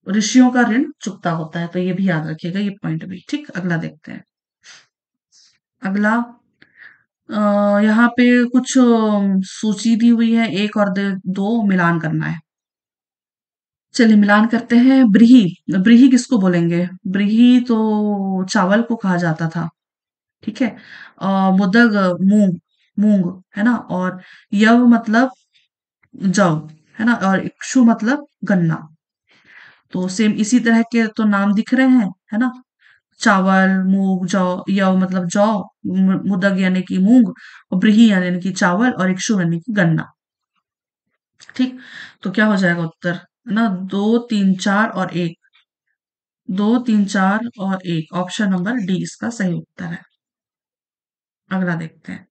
ऋषियों का ऋण चुकता होता है, तो ये भी याद रखिएगा, ये पॉइंट भी। ठीक, अगला देखते हैं। अगला यहाँ पे कुछ सूची दी हुई है, एक और दो मिलान करना है। चलिए मिलान करते हैं। ब्रीही, ब्रीही किसको बोलेंगे? ब्रीही तो चावल को कहा जाता था। ठीक है। मुदग मूंग, मूंग है ना। और यव मतलब जव है ना। और इक्षु मतलब गन्ना। तो सेम इसी तरह के तो नाम दिख रहे हैं, है ना। चावल, मूंग, जौ, यव मतलब जौ, मुदग यानी कि मूंग, और ब्रीही यानी कि चावल, और इक्षु यानी कि गन्ना। ठीक। तो क्या हो जाएगा उत्तर, है ना? दो, तीन, चार और एक। दो, तीन, चार और एक, ऑप्शन नंबर डी इसका सही उत्तर है। अगला देखते हैं।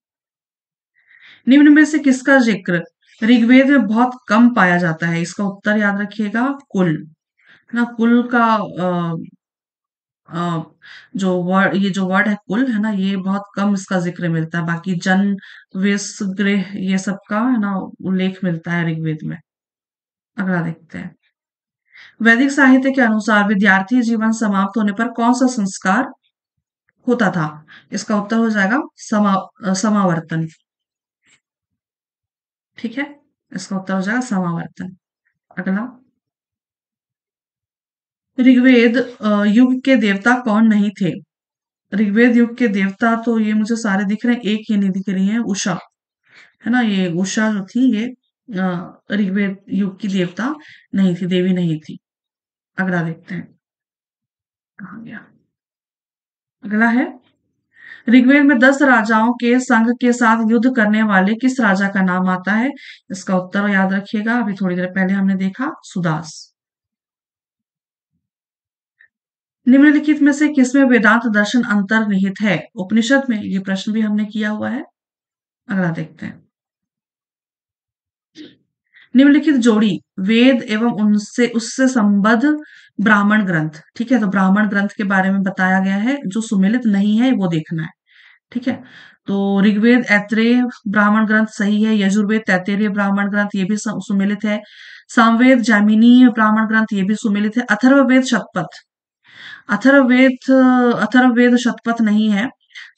निम्न में से किसका जिक्र ऋग्वेद में बहुत कम पाया जाता है? इसका उत्तर याद रखिएगा, कुल, है ना। कुल का अ, जो वर्ड, ये जो वर्ड है कुल, है ना, ये बहुत कम इसका जिक्र मिलता है। बाकी जन, विष, गृह, ये सब का, है ना, उल्लेख मिलता है ऋग्वेद में। अगला देखते हैं। वैदिक साहित्य के अनुसार विद्यार्थी जीवन समाप्त होने पर कौन सा संस्कार होता था? इसका उत्तर हो जाएगा समावर्तन। ठीक है, इसका उत्तर हो जाएगा समावर्तन। अगला, ऋग्वेद युग के देवता कौन नहीं थे? ऋग्वेद युग के देवता तो ये मुझे सारे दिख रहे हैं, एक ही नहीं दिख रही है, उषा, है ना। ये उषा जो थी, ये ऋग्वेद युग की देवता नहीं थी, देवी नहीं थी। अगला देखते हैं, कहाँ गया। अगला है, ऋग्वेद में 10 राजाओं के संघ के साथ युद्ध करने वाले किस राजा का नाम आता है? इसका उत्तर याद रखिएगा, अभी थोड़ी देर पहले हमने देखा, सुदास। निम्नलिखित में से किसमें वेदांत दर्शन अंतर्निहित है? उपनिषद में, ये प्रश्न भी हमने किया हुआ है। अगला देखते हैं। निम्नलिखित जोड़ी वेद एवं उनसे उससे संबद्ध ब्राह्मण ग्रंथ। ठीक है, तो ब्राह्मण ग्रंथ के बारे में बताया गया है, जो सुमेलित नहीं है वो देखना है। ठीक है। तो ऋग्वेद ऐत्रेय ब्राह्मण ग्रंथ सही है। यजुर्वेद तैत्तिरीय ब्राह्मण ग्रंथ, ये भी सुमेलित है। सामवेद जैमिनीय ब्राह्मण ग्रंथ, ये भी सुमेलित है। अथर्ववेद शतपथ, अथर्ववेद शतपथ नहीं है।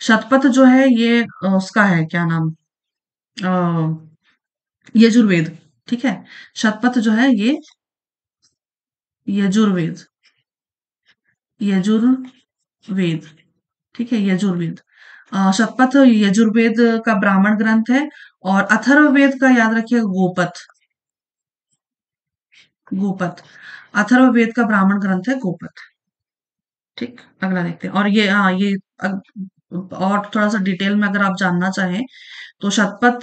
शतपथ जो है ये उसका है, क्या नाम, यजुर्वेद। ठीक है, शतपथ जो है ये यजुर्वेद, यजुर्वेद। ठीक है, यजुर्वेद। शतपथ यजुर्वेद का ब्राह्मण ग्रंथ है। और अथर्ववेद का याद रखिए, गोपथ, गोपथ। अथर्ववेद का ब्राह्मण ग्रंथ है गोपथ। ठीक, अगला देखते हैं। और ये, हाँ, ये और थोड़ा सा डिटेल में अगर आप जानना चाहें, तो शतपथ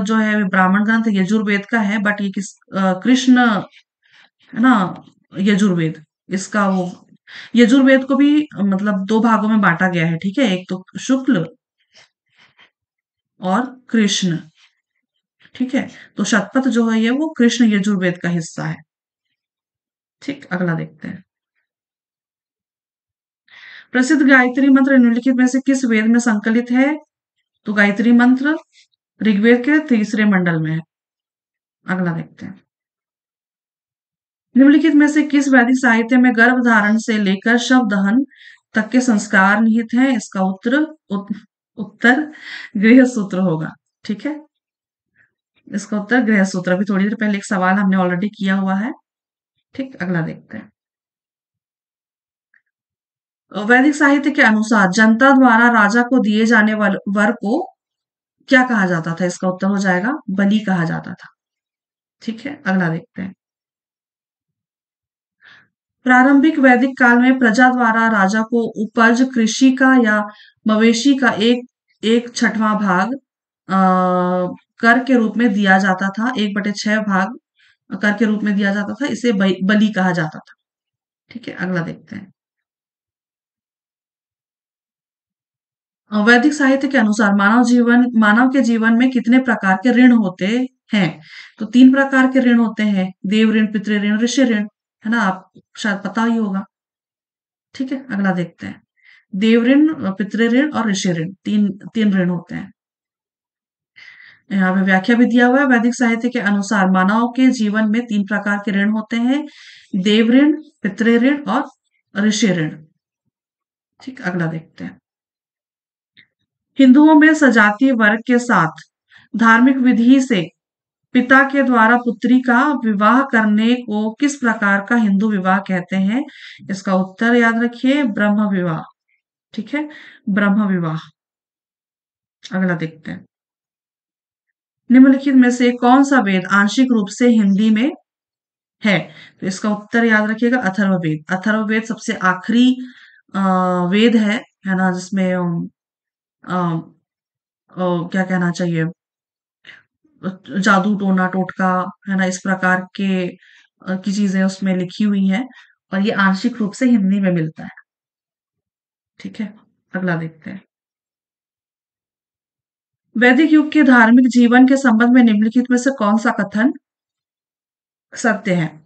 जो है ब्राह्मण ग्रंथ यजुर्वेद का है, बट ये कृष्ण, है ना, यजुर्वेद, इसका वो, यजुर्वेद को भी मतलब दो भागों में बांटा गया है। ठीक है, एक तो शुक्ल और कृष्ण। ठीक है, तो शतपथ जो है ये वो कृष्ण यजुर्वेद का हिस्सा है। ठीक, अगला देखते हैं। प्रसिद्ध गायत्री मंत्र निम्नलिखित में से किस वेद में संकलित है? तो गायत्री मंत्र ऋग्वेद के तीसरे मंडल में है। अगला देखते हैं। निम्नलिखित में से किस वैदिक साहित्य में गर्भ धारण से लेकर शव दहन तक के संस्कार निहित हैं? इसका उत्तर गृह सूत्र होगा। ठीक है, इसका उत्तर गृह सूत्र। अभी थोड़ी देर पहले एक सवाल हमने ऑलरेडी किया हुआ है। ठीक, अगला देखते हैं। वैदिक साहित्य के अनुसार जनता द्वारा राजा को दिए जाने वाले वर को क्या कहा जाता था? इसका उत्तर हो जाएगा, बलि कहा जाता था। ठीक है, अगला देखते हैं। प्रारंभिक वैदिक काल में प्रजा द्वारा राजा को उपज, कृषि का या मवेशी का एक एक छठवां भाग कर के रूप में दिया जाता था। 1/6 भाग कर के रूप में दिया जाता था, इसे बलि कहा जाता था। ठीक है, अगला देखते हैं। वैदिक साहित्य के अनुसार मानव के जीवन में कितने प्रकार के ऋण होते हैं? तो 3 प्रकार के ऋण होते हैं, देव ऋण, पितृ ऋण, ऋषि ऋण, है ना। आप शायद पता ही होगा। ठीक है, अगला देखते हैं। देव ऋण, पितृ ऋण और ऋषि ऋण, तीन तीन ऋण होते हैं। यहाँ पे व्याख्या भी दिया हुआ है। वैदिक साहित्य के अनुसार मानव के जीवन में 3 प्रकार के ऋण होते हैं, देव ऋण, पितृ ऋण और ऋषि ऋण। ठीक, अगला देखते हैं। हिंदुओं में सजातीय वर्ग के साथ धार्मिक विधि से पिता के द्वारा पुत्री का विवाह करने को किस प्रकार का हिंदू विवाह कहते हैं? इसका उत्तर याद रखिए, ब्रह्म विवाह। ठीक है, ब्रह्म विवाह। अगला देखते हैं। निम्नलिखित में से कौन सा वेद आंशिक रूप से हिंदी में है? तो इसका उत्तर याद रखिएगा, अथर्ववेद। अथर्ववेद सबसे आखिरी अ, वेद है ना, जिसमें क्या कहना चाहिए, जादू टोना टोटका, है ना, इस प्रकार के की चीजें उसमें लिखी हुई हैं, और ये आंशिक रूप से हिंदी में मिलता है। ठीक है, अगला देखते हैं। वैदिक युग के धार्मिक जीवन के संबंध में निम्नलिखित में से कौन सा कथन सत्य है?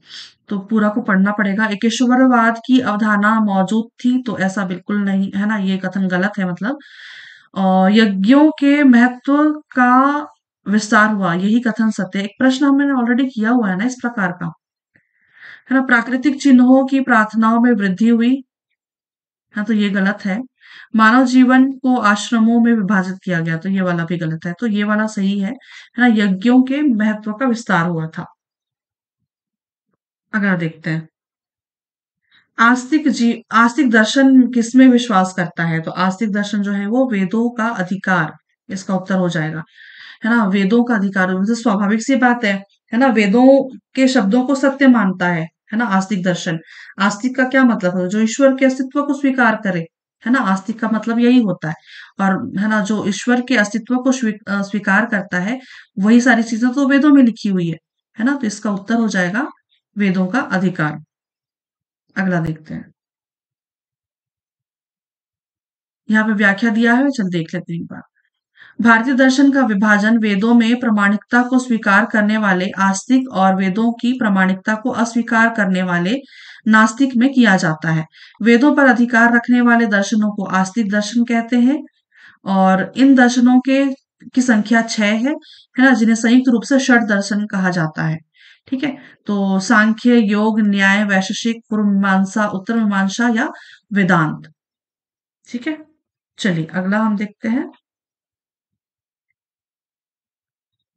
तो पूरा को पढ़ना पड़ेगा। एकेश्वरवाद की अवधारणा मौजूद थी, तो ऐसा बिल्कुल नहीं है ना, ये कथन गलत है। मतलब यज्ञों के महत्व का विस्तार हुआ, यही कथन सत्य है। एक प्रश्न हमने ऑलरेडी किया हुआ है ना इस प्रकार का, है ना। प्राकृतिक चिन्हों की प्रार्थनाओं में वृद्धि हुई, हाँ, तो ये गलत है। मानव जीवन को आश्रमों में विभाजित किया गया, तो ये वाला भी गलत है। तो ये वाला सही है ना। यज्ञों के महत्व का विस्तार हुआ था। अगला देखते हैं। आस्तिक दर्शन किसमें विश्वास करता है? तो आस्तिक दर्शन जो है वो वेदों का अधिकार, इसका उत्तर हो जाएगा, है ना। वेदों का अधिकार मतलब स्वाभाविक सी बात है ना। वेदों के शब्दों को सत्य मानता है ना आस्तिक दर्शन। आस्तिक का क्या मतलब है? जो ईश्वर के अस्तित्व को स्वीकार करे, है ना। आस्तिक का मतलब यही होता है। और है ना, जो ईश्वर के अस्तित्व को स्वीकार करता है, वही सारी चीजें तो वेदों में लिखी हुई है ना। तो इसका उत्तर हो जाएगा वेदों का अधिकार। अगला देखते हैं। यहाँ पे व्याख्या दिया है, चल देख लेते हैं एक बार। भारतीय दर्शन का विभाजन वेदों में प्रामाणिकता को स्वीकार करने वाले आस्तिक और वेदों की प्रामाणिकता को अस्वीकार करने वाले नास्तिक में किया जाता है। वेदों पर अधिकार रखने वाले दर्शनों को आस्तिक दर्शन कहते हैं, और इन दर्शनों के की संख्या 6 है ना, जिन्हें संयुक्त रूप से षट दर्शन कहा जाता है। ठीक है, तो सांख्य, योग, न्याय, वैशेषिक, पूर्व मीमांसा, उत्तर मीमांसा या वेदांत। ठीक है, चलिए अगला हम देखते हैं।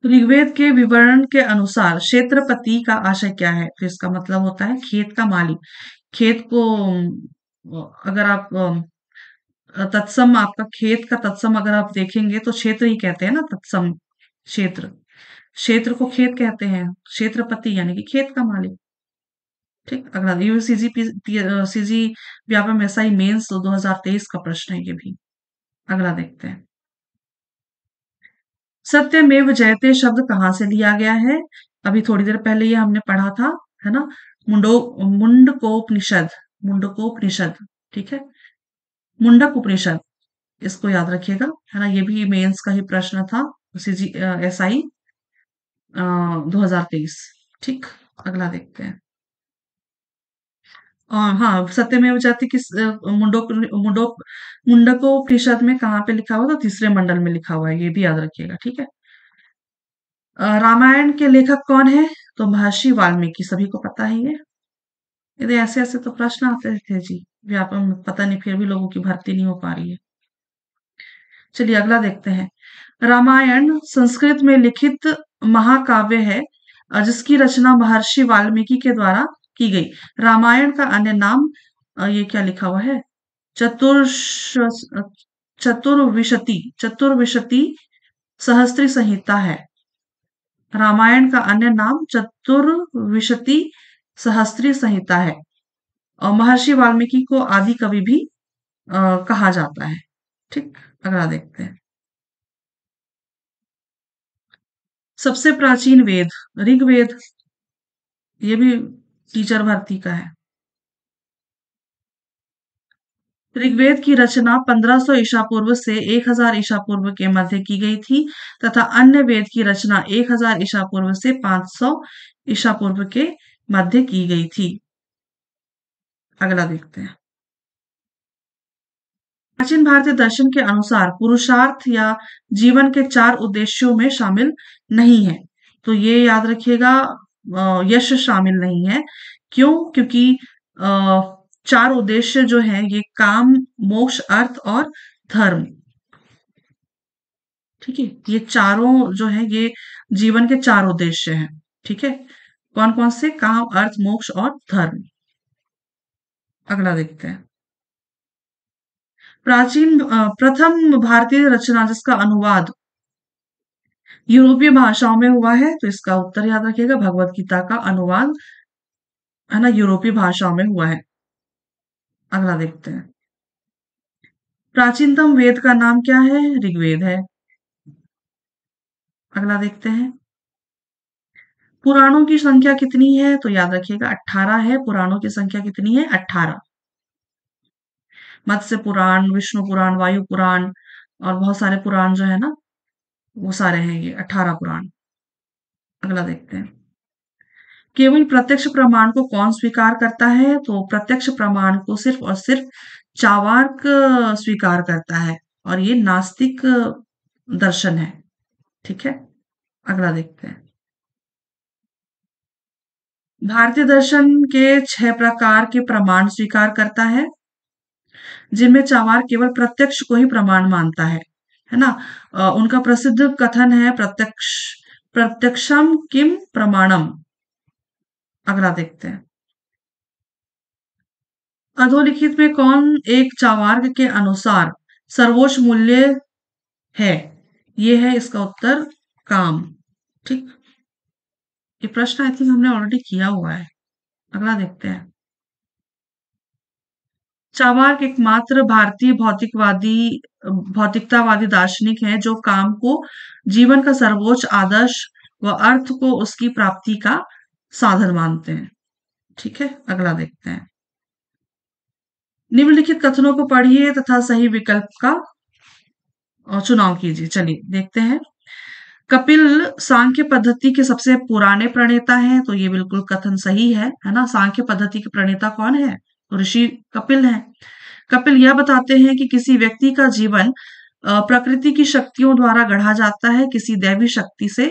ऋग्वेद के विवरण के अनुसार क्षेत्रपति का आशय क्या है? तो इसका मतलब होता है खेत का मालिक। खेत को अगर आप तत्सम, आपका खेत का तत्सम अगर आप देखेंगे तो क्षेत्र ही कहते हैं ना, तत्सम क्षेत्र। क्षेत्र को खेत कहते हैं। क्षेत्रपति यानी कि खेत का मालिक। ठीक, अगला ये सीजी व्यापम एसआई मेंस 2023 का प्रश्न है ये भी। अगला देखते हैं। सत्यमेव जयते शब्द कहाँ से लिया गया है? अभी थोड़ी देर पहले ये हमने पढ़ा था, है ना। मुंडो मुंडकोपनिषद, मुंडकोपनिषद। ठीक है, मुंडक उपनिषद, इसको याद रखिएगा, है ना। ये भी मेंस का ही प्रश्न था, सीजी एसआई 2023। ठीक, अगला देखते हैं। हाँ, सत्यमेव जयते किस मुंडकोपनिषद में कहाँ पे लिखा हुआ? तो तीसरे मंडल में लिखा हुआ है, ये भी याद रखिएगा। ठीक है। रामायण के लेखक कौन है? तो महर्षि वाल्मीकि, सभी को पता है ये। यदि ऐसे ऐसे तो प्रश्न आते थे जी व्यापम में, पता नहीं फिर भी लोगों की भर्ती नहीं हो पा रही है। चलिए अगला देखते हैं। रामायण संस्कृत में लिखित महाकाव्य है, जिसकी रचना महर्षि वाल्मीकि के द्वारा की गई। रामायण का अन्य नाम, ये क्या लिखा हुआ है, चतुर्श चतुर्विशति सहस्त्री संहिता है। रामायण का अन्य नाम चतुर्विशति सहस्त्री संहिता है, और महर्षि वाल्मीकि को आदि कवि भी कहा जाता है। ठीक, अगला देखते हैं। सबसे प्राचीन वेद ऋग्वेद, ये भी टीचर भर्ती का है। ऋग्वेद की रचना 1500 ईसा पूर्व से 1000 ईसा पूर्व के मध्य की गई थी, तथा अन्य वेद की रचना 1000 ईसा पूर्व से 500 ईसा पूर्व के मध्य की गई थी। अगला देखते हैं। प्राचीन भारतीय दर्शन के अनुसार पुरुषार्थ या जीवन के 4 उद्देश्यों में शामिल नहीं है। तो ये याद रखिएगा, यश शामिल नहीं है। क्यों? क्योंकि 4 उद्देश्य जो हैं ये काम, मोक्ष, अर्थ और धर्म। ठीक है? ये चारों जो है ये जीवन के 4 उद्देश्य हैं। ठीक है? कौन-कौन से? काम, अर्थ, मोक्ष और धर्म। अगला देखते हैं। प्रथम भारतीय रचना जिसका अनुवाद यूरोपीय भाषाओं में हुआ है, तो इसका उत्तर याद रखिएगा, भगवत गीता का अनुवाद है ना यूरोपीय भाषाओं में हुआ है। अगला देखते हैं। प्राचीनतम वेद का नाम क्या है? ऋग्वेद है। अगला देखते हैं। पुराणों की संख्या कितनी है? तो याद रखिएगा 18 है। पुराणों की संख्या कितनी है? 18। मत्स्य पुराण, विष्णु पुराण, वायु पुराण और बहुत सारे पुराण जो है ना, वो सारे हैं ये 18 पुराण। अगला देखते हैं। केवल प्रत्यक्ष प्रमाण को कौन स्वीकार करता है? तो प्रत्यक्ष प्रमाण को सिर्फ और सिर्फ चार्वाक स्वीकार करता है और ये नास्तिक दर्शन है। ठीक है? अगला देखते हैं। भारतीय दर्शन के 6 प्रकार के प्रमाण स्वीकार करता है, जिनमें चार्वाक केवल प्रत्यक्ष को ही प्रमाण मानता है ना? उनका प्रसिद्ध कथन है प्रत्यक्षम किम प्रमाणम। अगला देखते हैं। अधोलिखित में कौन एक चार्वाक के अनुसार सर्वोच्च मूल्य है? ये है इसका उत्तर, काम। ठीक, ये प्रश्न आई थिंक हमने ऑलरेडी किया हुआ है। अगला देखते हैं। चार्वाक एकमात्र भारतीय भौतिकतावादी दार्शनिक है जो काम को जीवन का सर्वोच्च आदर्श व अर्थ को उसकी प्राप्ति का साधन मानते हैं। ठीक है, अगला देखते हैं। निम्नलिखित कथनों को पढ़िए तथा सही विकल्प का चुनाव कीजिए। चलिए देखते हैं। कपिल सांख्य पद्धति के सबसे पुराने प्रणेता हैं, तो ये बिल्कुल कथन सही है ना? सांख्य पद्धति के प्रणेता कौन है? तो ऋषि कपिल हैं। कपिल यह बताते हैं कि किसी व्यक्ति का जीवन प्रकृति की शक्तियों द्वारा गढ़ा जाता है, किसी दैवी शक्ति से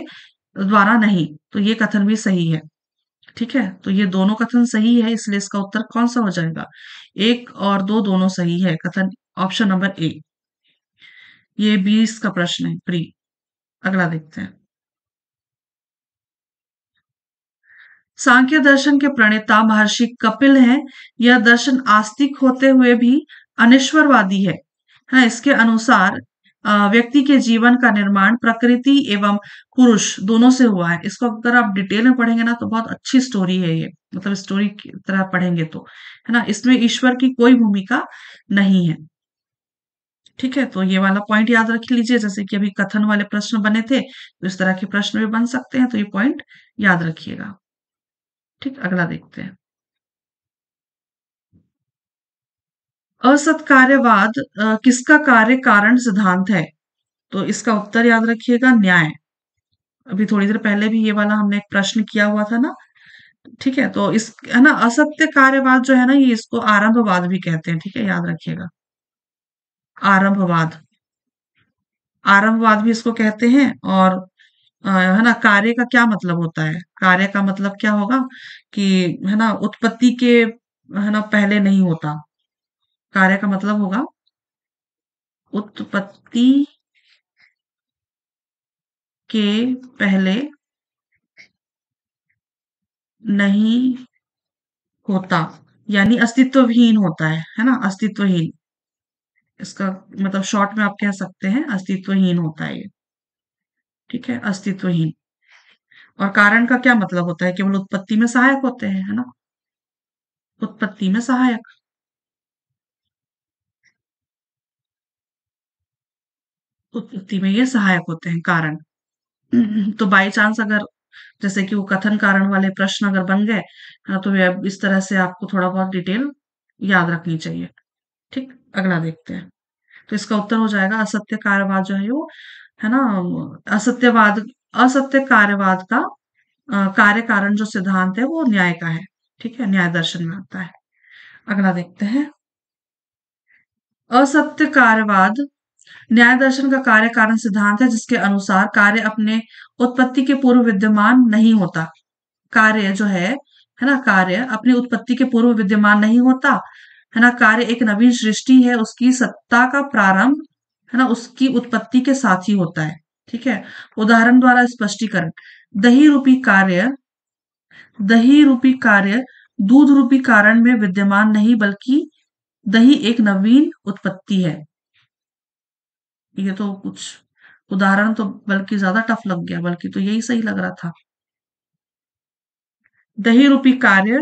द्वारा नहीं। तो ये कथन भी सही है। ठीक है, तो ये दोनों कथन सही है, इसलिए इसका उत्तर कौन सा हो जाएगा? 1 और 2 दोनों सही है। कथन ऑप्शन नंबर ए। ये 20 का प्रश्न है प्री। अगला देखते हैं। सांख्य दर्शन के प्रणेता महर्षि कपिल हैं। यह दर्शन आस्तिक होते हुए भी अनिश्वरवादी है। हाँ, इसके अनुसार व्यक्ति के जीवन का निर्माण प्रकृति एवं पुरुष दोनों से हुआ है। इसको अगर आप डिटेल में पढ़ेंगे ना तो बहुत अच्छी स्टोरी है ये, मतलब स्टोरी की तरह पढ़ेंगे तो, है ना? इसमें ईश्वर की कोई भूमिका नहीं है। ठीक है, तो ये वाला पॉइंट याद रख लीजिए। जैसे कि अभी कथन वाले प्रश्न बने थे, तो इस तरह के प्रश्न भी बन सकते हैं, तो ये पॉइंट याद रखिएगा। ठीक, अगला देखते हैं। असत कार्यवाद किसका कार्य कारण सिद्धांत है? तो इसका उत्तर याद रखिएगा, न्याय। अभी थोड़ी देर पहले भी ये वाला हमने एक प्रश्न किया हुआ था ना। ठीक है, तो इस है ना असत्य कार्यवाद जो है ना, ये इसको आरंभवाद भी कहते हैं। ठीक है, याद रखिएगा, आरंभवाद। आरंभवाद भी इसको कहते हैं। और है ना, कार्य का क्या मतलब होता है? कार्य का मतलब क्या होगा कि है ना, उत्पत्ति के है ना पहले नहीं होता। कार्य का मतलब होगा उत्पत्ति के पहले नहीं होता, यानी अस्तित्वहीन होता है ना? अस्तित्वहीन, इसका मतलब शॉर्ट में आप कह सकते हैं अस्तित्वहीन होता है ये। ठीक है, अस्तित्वहीन। और कारण का क्या मतलब होता है? केवल उत्पत्ति में सहायक होते हैं, है ना? उत्पत्ति में सहायक। उत्पत्ति में ये सहायक होते हैं कारण। तो बाई चांस अगर जैसे कि वो कथन कारण वाले प्रश्न अगर बन गए, हाँ, तो ये इस तरह से आपको थोड़ा बहुत डिटेल याद रखनी चाहिए। ठीक, अगला देखते हैं। तो इसका उत्तर हो जाएगा असत्य कार्यवाद जो है वो, है ना? असत्यवाद, असत्य कार्यवाद का कार्य कारण जो सिद्धांत है वो न्याय का है। ठीक है, न्याय दर्शन में आता है। अगला देखते हैं। असत्य कार्यवाद न्याय दर्शन का कार्य कारण सिद्धांत है जिसके अनुसार कार्य अपने उत्पत्ति के पूर्व विद्यमान नहीं होता। कार्य जो है ना, कार्य अपनी उत्पत्ति के पूर्व विद्यमान नहीं होता, है ना। कार्य एक नवीन सृष्टि है, उसकी सत्ता का प्रारंभ, है ना, उसकी उत्पत्ति के साथ ही होता है। ठीक है। उदाहरण द्वारा स्पष्टीकरण, दही रूपी कार्य, दही रूपी कार्य दूध रूपी कारण में विद्यमान नहीं, बल्कि दही एक नवीन उत्पत्ति है। ये तो कुछ उदाहरण तो बल्कि ज्यादा टफ लग गया, बल्कि तो यही सही लग रहा था। दही रूपी कार्य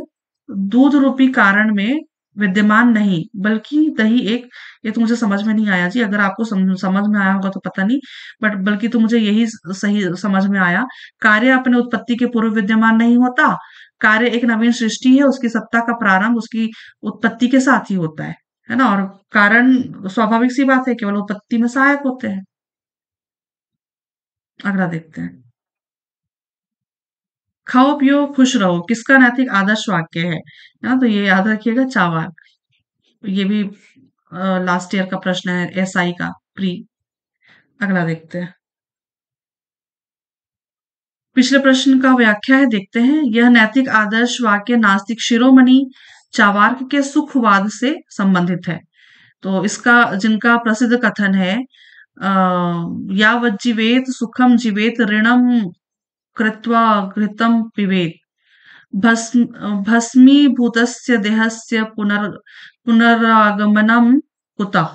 दूध रूपी कारण में विद्यमान नहीं, बल्कि दही एक, ये तो मुझे समझ में नहीं आया जी, अगर आपको समझ में आया होगा तो पता नहीं, बट बल्कि तो मुझे यही सही समझ में आया। कार्य अपने उत्पत्ति के पूर्व विद्यमान नहीं होता, कार्य एक नवीन सृष्टि है, उसकी सत्ता का प्रारंभ उसकी उत्पत्ति के साथ ही होता है ना। और कारण स्वाभाविक सी बात है, केवल उत्पत्ति में सहायक होते हैं। अगला देखते हैं। खाओ पियो खुश रहो किसका नैतिक आदर्श वाक्य है ना, तो ये याद रखिएगा, चावाक। ये भी लास्ट ईयर का प्रश्न है, एसआई का प्री। अगला देखते हैं। पिछले प्रश्न का व्याख्या है, देखते हैं। यह नैतिक आदर्श वाक्य नास्तिक शिरोमणि चावार्क के सुखवाद से संबंधित है। तो इसका, जिनका प्रसिद्ध कथन है, यावज् जीवेत सुखम जीवेत ऋणम कृत्वा घृतम पिबेत, भस्मीभूतस्य देहस्य पुनरागमनम कुतः।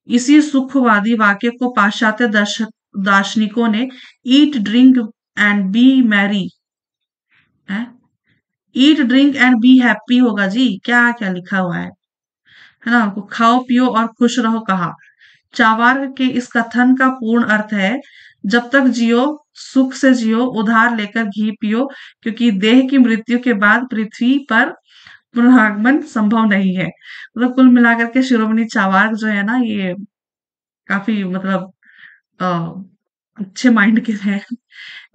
इसी सुखवादी वाक्य को पाश्चात्य दार्शनिकों ने eat drink and B Mary, eat drink and be happy होगा जी, क्या क्या लिखा हुआ है ना, खाओ पियो और खुश रहो कहा। चावार्क के इस कथन का पूर्ण अर्थ है, जब तक जियो सुख से जियो, उधार लेकर घी पियो, क्योंकि देह की मृत्यु के बाद पृथ्वी पर पुनरागमन संभव नहीं है। मतलब कुल मिलाकर के शिरोमणि चावार्क जो है ना, ये काफी मतलब अ, अच्छे माइंड के हैं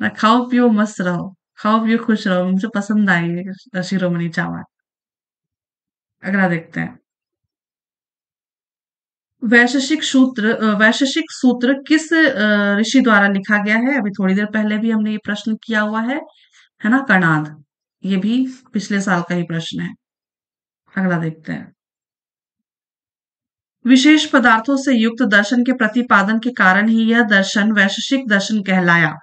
ना। खाओ पियो मस्त रहो, खाओ पियो खुश रहो, मुझे पसंद आई ये शिरोमणि चावार्क। अगला देखते हैं। वैशेषिक सूत्र किस ऋषि द्वारा लिखा गया है? अभी थोड़ी देर पहले भी हमने ये प्रश्न किया हुआ है ना, कणाद। ये भी पिछले साल का ही प्रश्न है। अगला देखते हैं। विशेष पदार्थों से युक्त दर्शन के प्रतिपादन के कारण ही यह दर्शन वैशेषिक दर्शन कहलाया।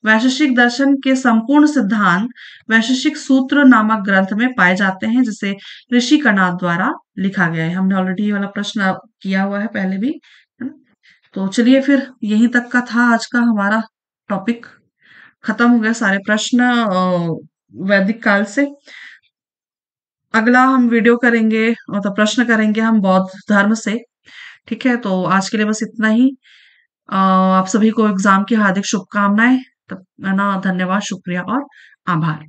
वैशेषिक दर्शन के संपूर्ण सिद्धांत वैशेषिक सूत्र नामक ग्रंथ में पाए जाते हैं, जिसे ऋषि कणाद द्वारा लिखा गया है। हमने ऑलरेडी ये वाला प्रश्न किया हुआ है पहले भी, है ना? तो चलिए फिर यहीं तक का था आज का हमारा टॉपिक। खत्म हो गए सारे प्रश्न वैदिक काल से। अगला हम वीडियो करेंगे, मतलब प्रश्न करेंगे हम बौद्ध धर्म से। ठीक है, तो आज के लिए बस इतना ही। आप सभी को एग्जाम की हार्दिक शुभकामनाएं। तब है ना, धन्यवाद, शुक्रिया और आभार।